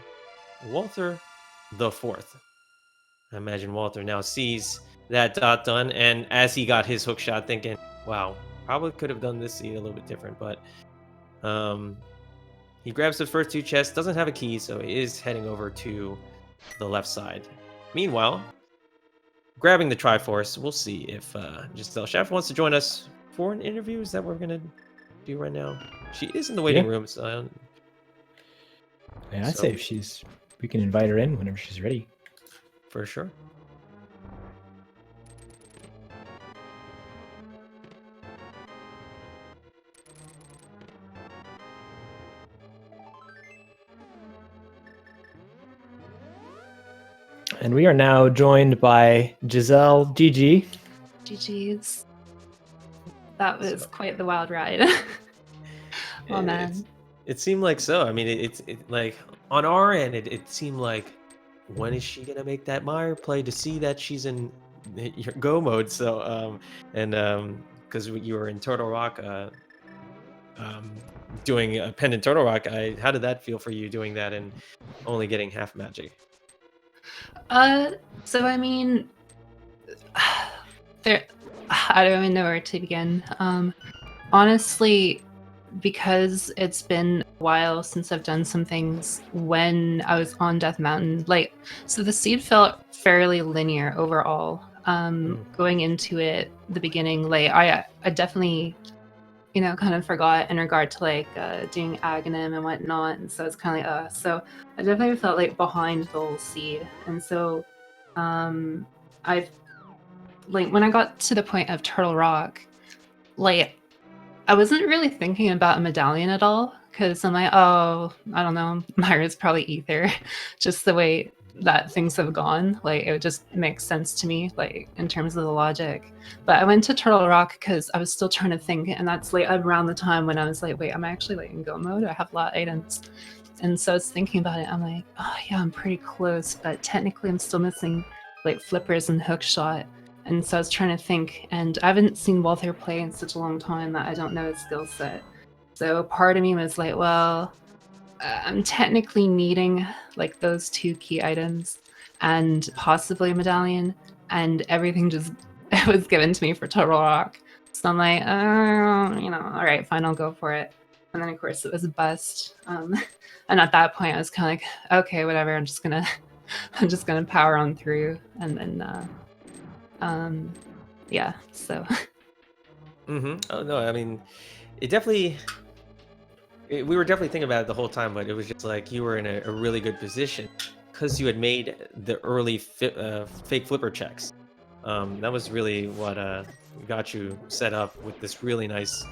Walther the Fourth. I imagine Walther now sees that dot done, and as he got his hook shot, thinking, "Wow, probably could have done this seed a little bit different." But he grabs the first 2 chests, doesn't have a key, so he is heading over to the left side. Meanwhile, grabbing the Triforce, we'll see if Gesellschaft wants to join us for an interview. Is that what we're gonna do right now? She is in the waiting room, so yeah, I'd say if we can invite her in whenever she's ready. For sure. And we are now joined by Giselle. GG. GG's. That was quite the wild ride. Oh man. It seemed like so. I mean, it's like on our end, it seemed like, when is she gonna make that Meyer play to see that she's in your go mode? So because you were in Turtle Rock, doing a Pendant Turtle Rock, how did that feel for you doing that and only getting half magic? So I mean, I don't even know where to begin. Honestly, because it's been a while since I've done some things when I was on Death Mountain, so the seed felt fairly linear overall. Going into it, the beginning, I definitely, kind of forgot in regard to doing Aghanim and whatnot, and so it's kind of so I definitely felt behind the whole seed, and so I've when I got to the point of Turtle Rock, I wasn't really thinking about a medallion at all, because I'm like, oh, I don't know, Myra's probably ether, just the way that things have gone. Like it just makes sense to me, like in terms of the logic. But I went to Turtle Rock because I was still trying to think, and that's like around the time when I was like, wait, I'm actually like in go mode. I have a lot of items. And so I was thinking about it. I'm like, oh yeah, I'm pretty close, but technically I'm still missing like flippers and hook shot. And so I was trying to think, and I haven't seen Walther play in such a long time that I don't know his skill set. So part of me was like, well, I'm technically needing like those 2 key items and possibly a medallion, and everything just it was given to me for Turtle Rock. So I'm like, all right, fine, I'll go for it. And then of course it was a bust. And at that point I was kind of like, okay, whatever. I'm just gonna power on through, and then yeah. So. Oh no, I mean, it definitely. We were definitely thinking about it the whole time, but it was just like you were in a really good position because you had made the early fake flipper checks. That was really what got you set up with this really nice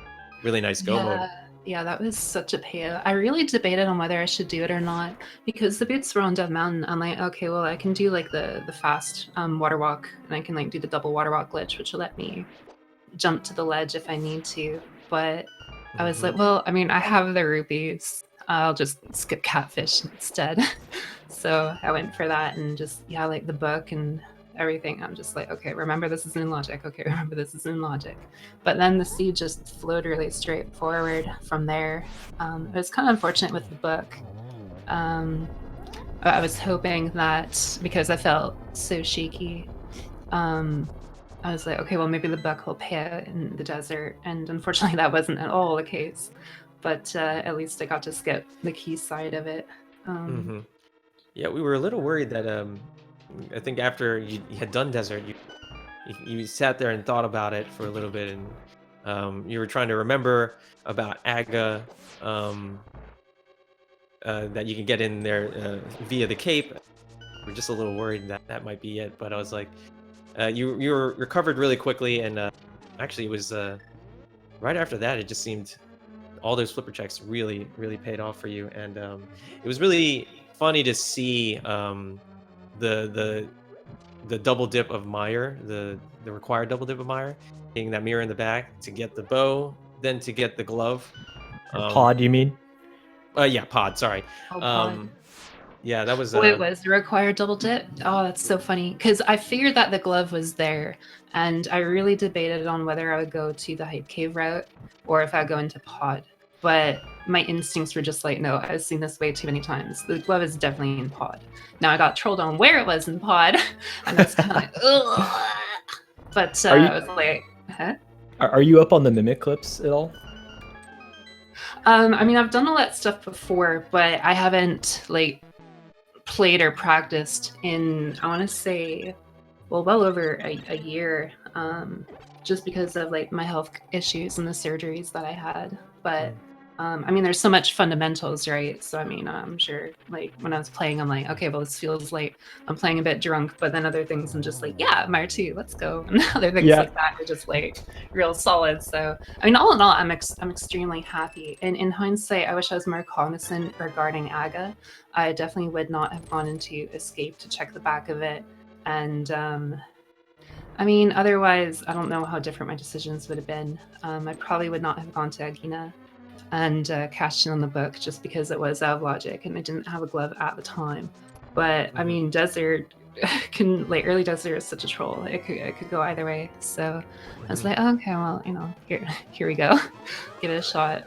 go mode. Yeah, that was such a payout. I really debated on whether I should do it or not because the boots were on Death Mountain. I'm like, okay, well, I can do like the fast water walk, and I can like do the double water walk glitch, which will let me jump to the ledge if I need to. But I was like, well, I mean, I have the rupees. I'll just skip catfish instead. So I went for that, and just like the book and everything. I'm just like, okay, remember this is in logic. Okay, remember this is in logic. But then the seed just flowed really straight forward from there. It was kind of unfortunate with the book. I was hoping that because I felt so shaky, I was like, okay, well, maybe the buck will pay out in the desert. And unfortunately, that wasn't at all the case. But at least I got to skip the key side of it. Yeah, we were a little worried that I think after you had done desert, you sat there and thought about it for a little bit, and you were trying to remember about Aga, that you can get in there via the cape. We're just a little worried that that might be it, but I was like, you were recovered really quickly, and actually it was right after that. It just seemed all those flipper checks really paid off for you, and it was really funny to see the double dip of Meyer, the required double dip of Meyer, getting that mirror in the back to get the bow, then to get the glove. Pod, you mean? Yeah, pod. Sorry. Oh, pod. Yeah, that was. Oh, it was the required double dip. Oh, that's so funny because I figured that the glove was there, and I really debated on whether I would go to the hype cave route or if I'd go into pod. But my instincts were just like, no, I've seen this way too many times. The glove is definitely in pod. Now I got trolled on where it was in pod, and I was kind of like, ugh. But I was like, huh? Are you up on the mimic clips at all? I mean, I've done all that stuff before, but I haven't like played or practiced in, I want to say, well over a year, just because of like my health issues and the surgeries that I had. But I mean, there's so much fundamentals, right? So I mean, I'm sure like when I was playing, I'm like, okay, well, this feels like I'm playing a bit drunk, but then other things I'm just like, yeah, Meyer 2, let's go. And other things like that are just like real solid. So I mean, all in all, I'm extremely happy. And in hindsight, I wish I was more cognizant regarding Aga. I definitely would not have gone into Escape to check the back of it. And I mean, otherwise, I don't know how different my decisions would have been. I probably would not have gone to Agina and cashed in on the book just because it was out of logic and I didn't have a glove at the time. But I mean, desert can like early desert is such a troll. It could go either way. So I was like, oh, okay, well, you know, here we go, give it a shot.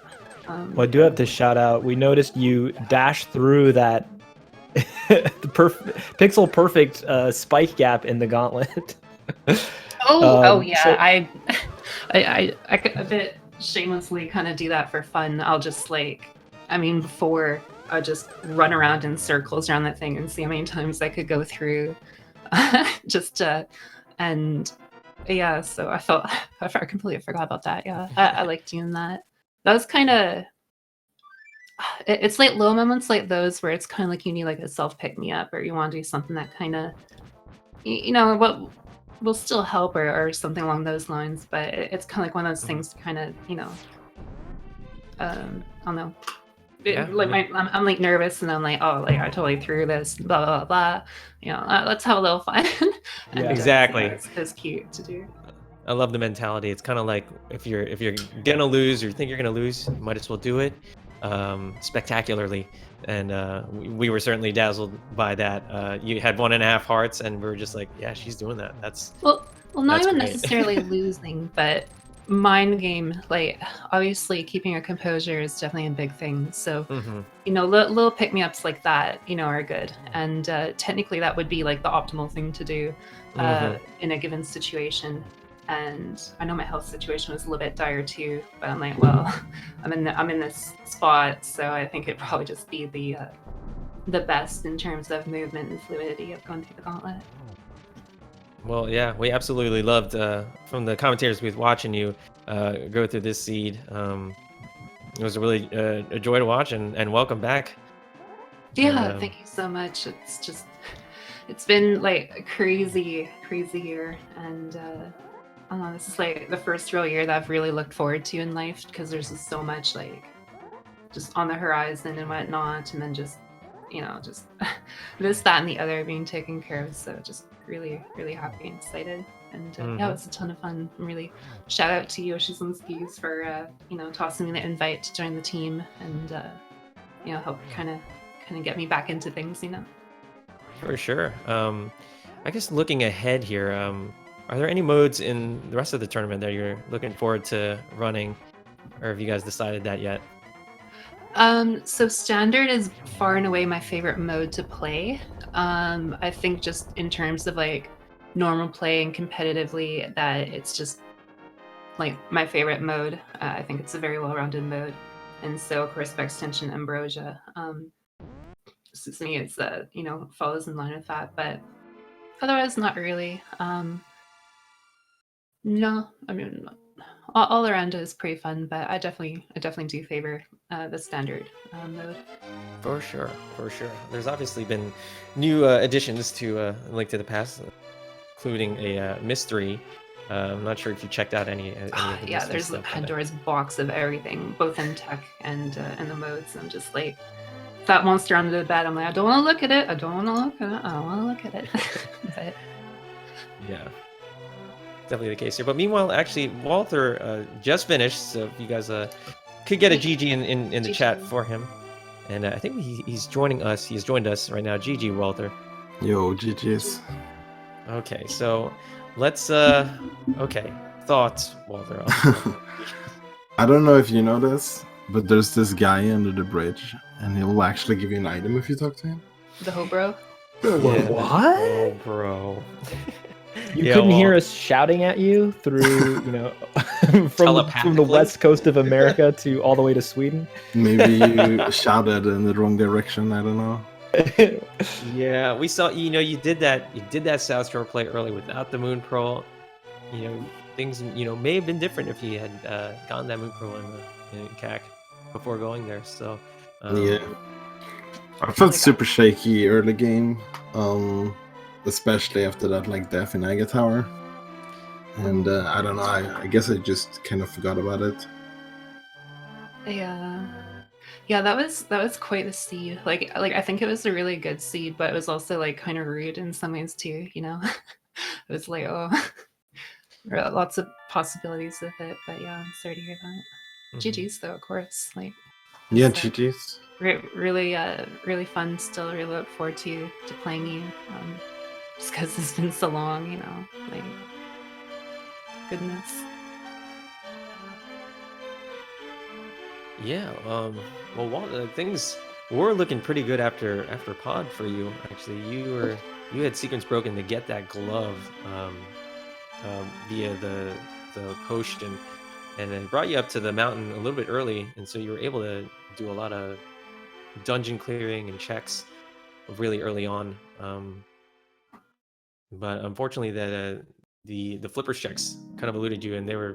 Well, I do have to shout out. We noticed you dash through that pixel perfect spike gap in the gauntlet. Oh yeah, so I a bit shamelessly kind of do that for fun. I'll just like, I mean, before I just run around in circles around that thing and see how many times I could go through. And yeah, so I completely forgot about that. Yeah, I like doing that. That was kind of, it's like low moments like those where it's kind of like you need like a self pick me up, or you want to do something that kind of, you know, what will still help or something along those lines. But it's kind of like one of those things to kind of, you know, I don't know, Yeah, like I'm like nervous, and I'm like, oh, like I totally threw this, blah blah blah. Let's have a little fun. And Yeah. Exactly. It's cute to do. I love the mentality. It's kind of like if you're gonna lose or think you're gonna lose, you might as well do it spectacularly. And we were certainly dazzled by that. You had 1.5 hearts, and we were just like, yeah, she's doing that. Well, not That's even great. necessarily losing, but mind game. Like obviously, keeping your composure is definitely a big thing. So Mhm. little pick me ups like that, are good. And technically, that would be like the optimal thing to do Mhm. in a given situation. And I know my health situation was a little bit dire too, but I'm like, well, I'm in this spot, so I think it'd probably just be the best in terms of movement and fluidity of going through the gauntlet. Well, yeah, we absolutely loved from the commentators we was watching you go through this seed. It was really a joy to watch, and welcome back. Yeah, And, thank you so much. It's been like a crazy year, and I don't know, this is like the first real year that I've really looked forward to in life, because there's just so much like just on the horizon and whatnot, and then just just this, that, and the other being taken care of. So just really happy and excited. And yeah, it was a ton of fun. Really shout out to Yoshi on Skis for tossing me the invite to join the team, and help kind of get me back into things. For sure. I guess looking ahead here, are there any modes in the rest of the tournament that you're looking forward to running, or have you guys decided that yet? So standard is far and away my favorite mode to play. I think just in terms of like normal play and competitively, that it's just like my favorite mode. I think it's a very well-rounded mode, and so of course by extension Ambrosia. So to me, it's follows in line with that, but otherwise not really. No, I mean all around is pretty fun, but I definitely do favor the standard mode. For sure, for sure. There's obviously been new additions to Link to the Past, including a mystery. I'm not sure if you checked out any of the Yeah, mystery there's stuff. Pandora's box of everything, both in tech and the modes. I'm just like that monster under the bed. I'm like, I don't want to look at it. I don't want to look at it. But Yeah, definitely the case here. But meanwhile, actually, Walther just finished, so if you guys could get a GG in the chat for him. And I think he's joining us. He's joined us right now. GG, Walther. Yo, GG's. Okay, so let's okay, thoughts, Walther. I don't know if you know this, but there's this guy under the bridge, and he'll actually give you an item if you talk to him. the Hobro. Yeah. What? Oh, bro. You Yeah, couldn't well, hear us shouting at you through, from the Telepathically? west coast of America to all the way to Sweden? Maybe you shouted in the wrong direction. I don't know. Yeah, we saw. You did that. You did that South Shore play early without the Moon Pearl. Things may have been different if you had gotten that Moon Pearl in CAC before going there. So Yeah, I felt super shaky early game, especially after that death in Aga Tower, and I don't know. I guess I just kind of forgot about it. Yeah, that was quite the seed. Like I think it was a really good seed, but it was also like kind of rude in some ways too. It was like, oh, there are lots of possibilities with it. But yeah, I'm sorry to hear that. GG's though, of course. Like Yeah, so, GG's. really fun. Still really look forward to playing you. Just because it's been so long. Like goodness. Yeah. Well, things were looking pretty good after pod for you. Actually, you had sequence broken to get that glove via the potion, and then brought you up to the mountain a little bit early, and so you were able to do a lot of dungeon clearing and checks really early on. But unfortunately, the flippers checks kind of eluded you, and they were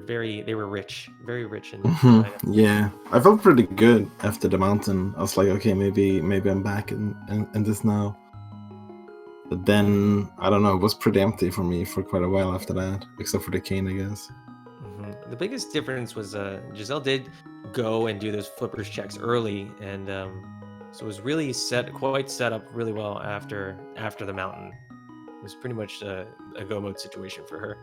rich, very rich in Yeah, I felt pretty good after the mountain. I was like, okay, maybe I'm back in this now. But then I don't know, it was pretty empty for me for quite a while after that, except for the cane, I guess. the biggest difference was Giselle did go and do those flippers checks early, and so it was really quite set up really well after the mountain. It was pretty much a go mode situation for her.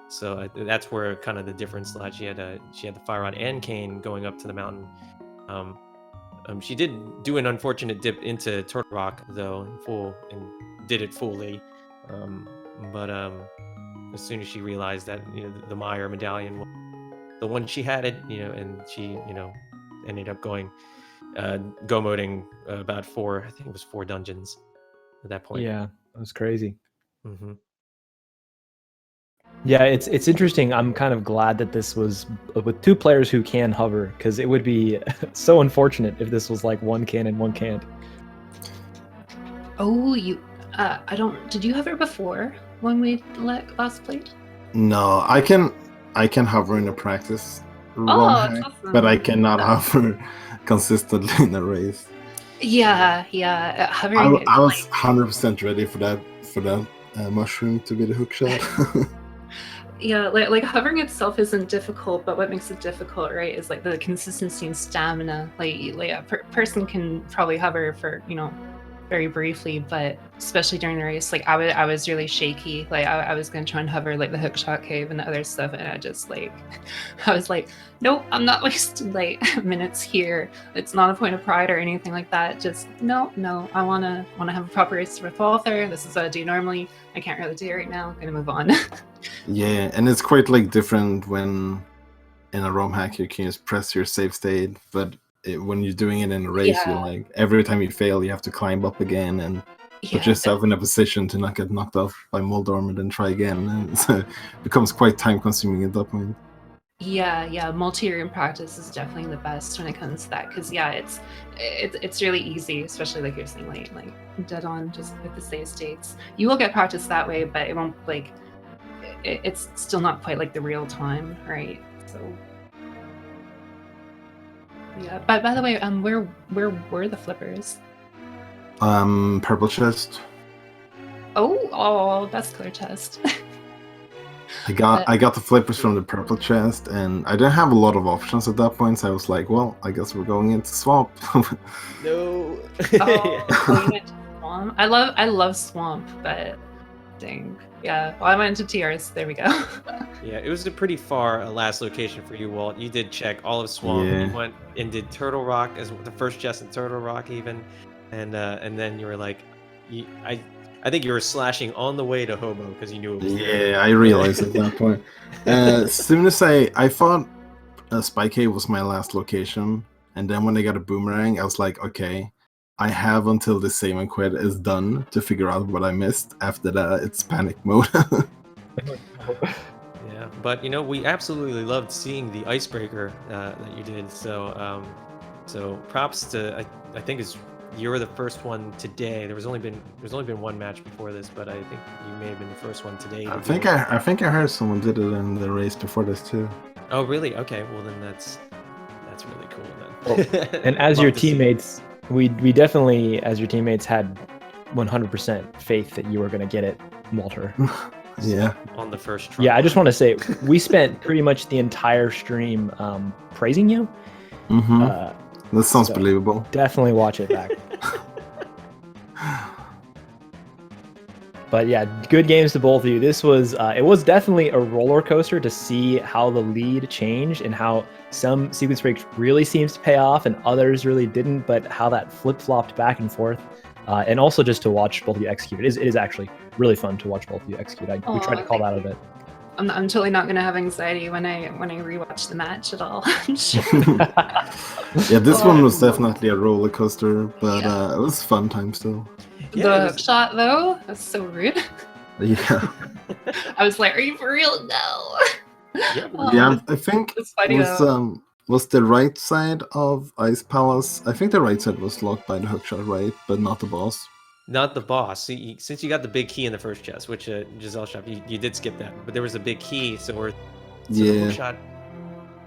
So that's where kind of the difference lied. She had the fire rod and cane going up to the mountain. She did do an unfortunate dip into Turtle Rock though, and did it fully. But as soon as she realized that the Meyer medallion was the one she had it, and she ended up going go moding about I think it was 4 dungeons at that point. Yeah, that was crazy. Mm-hmm. Yeah, it's interesting. I'm kind of glad that this was with 2 players who can hover, because it would be so unfortunate if this was like one can and one can't. Oh, did you hover before when we last played? No, I can hover in a practice run hack, awesome. but I cannot hover consistently in a race. Yeah. Hovering. I was 100% ready for that mushroom to be the hook shot. Yeah, like hovering itself isn't difficult, but what makes it difficult, right, is like the consistency and stamina. Like a person can probably hover for very briefly, but especially during the race, like I was really shaky. Like I was gonna try and hover like the hookshot cave and the other stuff, and I was like, nope, I'm not wasting like minutes here. It's not a point of pride or anything like that. Just no, I wanna have a proper race with Walther. This is what I do normally. I can't really do it right now. I'm gonna move on. Yeah, and it's quite like different when in a ROM hack you can just press your save state, but when you're doing it in a race, you're like, every time you fail, you have to climb up again and put yourself in a position to not get knocked off by Moldorm and then try again. And so it becomes quite time consuming at that point. Yeah, multi-room practice is definitely the best when it comes to that, because it's really easy, especially like you're saying, like dead on just with the save states. You will get practice that way, but it won't it's still not quite like the real time, right? So yeah. But by the way, where were the flippers? Purple chest. Oh, that's clear chest. I got the flippers from the purple chest, and I didn't have a lot of options at that point, so I was like, well, I guess we're going into swamp. No. Swamp. I love swamp, but dang. Yeah, well, I went into TRs. There we go. Yeah, it was a pretty far last location for you, Walt. You did check all of Swamp. Yeah. You went and did Turtle Rock as the first chest in Turtle Rock, even, and then you were like, I think you were slashing on the way to Hobo because you knew it was there. Yeah, I realized at that point. As soon as I thought Spike Cave was my last location, and then when I got a boomerang, I was like, okay, I have until the save and quit is done to figure out what I missed. After that, it's panic mode. Yeah, but we absolutely loved seeing the icebreaker that you did. So props to I think you were the first one today. There's only been one match before this, but I think you may have been the first one today. I think I heard someone did it in the race before this too. Oh really? Okay, well then that's really cool then. And as your teammates, we definitely, as your teammates, had 100% faith that you were going to get it, Walter. Yeah. On the first try. Yeah, I just want to say, we spent pretty much the entire stream praising you. Mm-hmm. That sounds believable. Definitely watch it back. But yeah, good games to both of you. This was, it was definitely a roller coaster to see how the lead changed and how some sequence breaks really seems to pay off and others really didn't, but how that flip-flopped back and forth. And also just to watch both of you execute. It is actually really fun to watch both of you execute. We tried to call that a bit. I'm totally not going to have anxiety when I rewatch the match at all. Yeah, this one was definitely a roller coaster, but it was fun time still. The hook shot though, that's so rude. Yeah. I was like, "Are you for real?" No. Yeah, I think was the right side of Ice Palace. I think the right side was locked by the hookshot, right? But not the boss. Not the boss. See, since you got the big key in the first chest, which Gesellschaft, you did skip that, but there was a big key, so the hookshot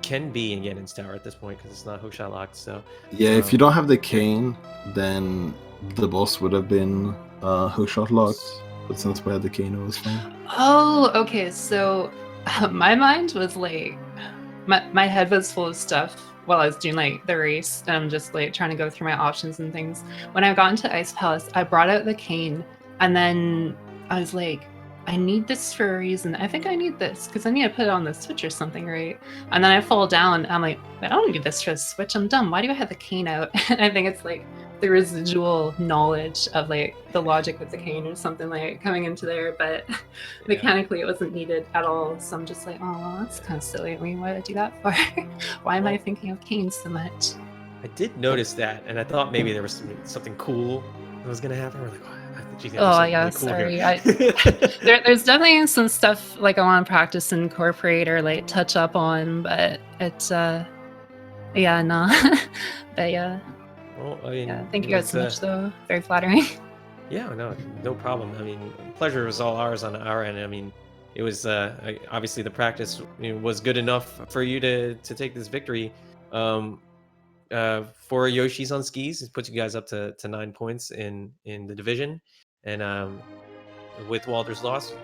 can be in Ganon's tower at this point because it's not hookshot locked. So yeah, if you don't have the cane, then the boss would have been hookshot locked. But since we had the cane, it was fine. Oh, okay. So My mind was like, my head was full of stuff while I was doing like the race, and I'm just like trying to go through my options and things. When I got into Ice Palace, I brought out the cane, and then I was like, I need this for a reason. I think I need this because I need to put it on the Switch or something, right? And then I fall down. I'm like, I don't need this for the Switch. I'm dumb. Why do I have the cane out? And I think it's like the residual knowledge of like the logic with the cane or something like coming into there, but mechanically it wasn't needed at all. So I'm just like, oh, that's kind of silly. I mean, why did I do that for? Why am I thinking of canes so much? I did notice that, and I thought maybe there was something cool that was gonna happen. We're like, I think she's gonna do something really cool here. There's definitely some stuff like I want to practice and incorporate or like touch up on, but it's yeah, no. But yeah. Well, I mean, Yeah, thank you guys so much, though. Very flattering. Yeah, no problem. I mean, pleasure was all ours on our end. I mean, it was obviously the practice was good enough for you to take this victory. For Yoshi's on Skis, it puts you guys up to 9 points in the division, and with Walter's loss,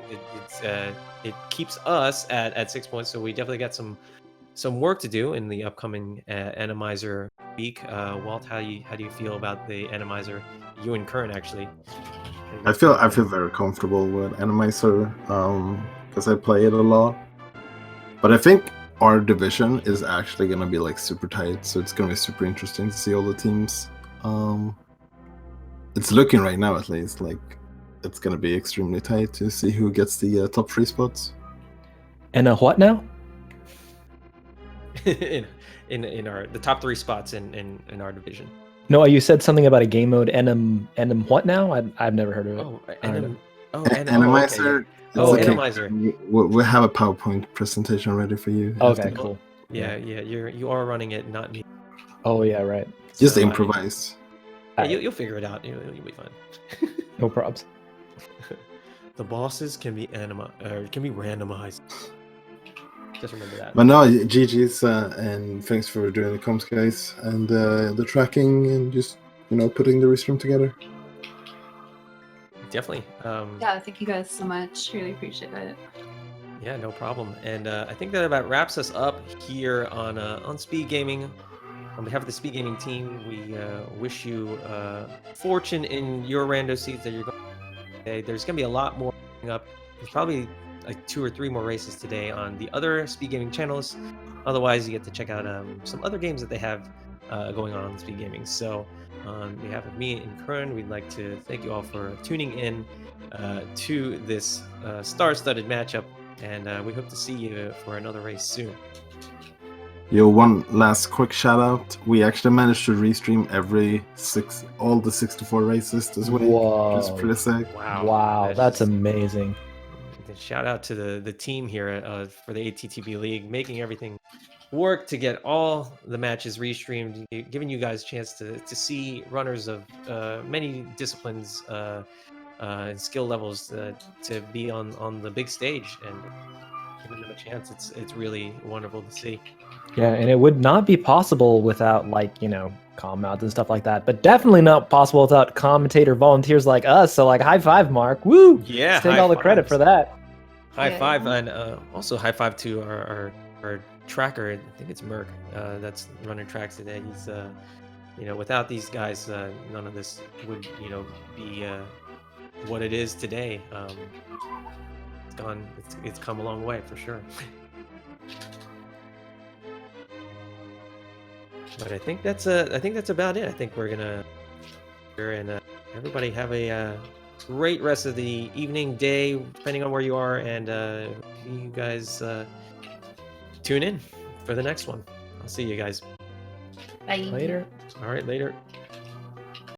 it keeps us at 6 points. So we definitely got some work to do in the upcoming Randomizer week. Walt, how do you feel about the Randomizer? You and Kern actually. I feel very comfortable with Randomizer because I play it a lot. But I think our division is actually gonna be like super tight, so it's gonna be super interesting to see all the teams. It's looking right now, at least, like it's gonna be extremely tight to see who gets the top 3 spots. And what now? in our the top 3 spots in our division. No, you said something about a game mode. Enum what now? I've never heard of it. Randomizer. Randomizer. We'll have a PowerPoint presentation ready for you. Okay, cool. Yeah, you are running it, not me. Oh yeah, right. Just improvise. Yeah, you'll figure it out. You'll be fine. No probs. The bosses can be randomized. Just remember that. But no, GG's and thanks for doing the comms, guys, and the tracking and just putting the restream together. Definitely. Yeah, thank you guys so much. Really appreciate it. Yeah, no problem. And I think that about wraps us up here on Speed Gaming. On behalf of the Speed Gaming team, we wish you fortune in your rando seeds that you're going to today. There's going to be a lot more coming up. There's probably like 2 or 3 more races today on the other Speed Gaming channels. Otherwise, you get to check out some other games that they have going on Speed Gaming. So on behalf of me and Kern, we'd like to thank you all for tuning in to this star-studded matchup, and we hope to see you for another race soon. Yo, one last quick shout out. We actually managed to restream all the 64 races this week. Whoa. Which is pretty sick. Wow, that's amazing. Shout out to the team here for the ALTTPR League, making everything work to get all the matches restreamed, giving you guys a chance to see runners of many disciplines and skill levels to be on the big stage and giving them a chance. It's really wonderful to see. Yeah, and it would not be possible without comm mods and stuff like that, but definitely not possible without commentator volunteers like us. So high five, Mark. Woo! Yeah, Let's take all the credit for that. High five, and also high five to our tracker. I think it's Merc that's running tracks today. He's without these guys, none of this would be what it is today. It's come a long way for sure. But I think that's about it. I think we're gonna and everybody have a great rest of the evening, day, depending on where you are, and you guys tune in for the next one. I'll see you guys. Bye. Later. All right, later.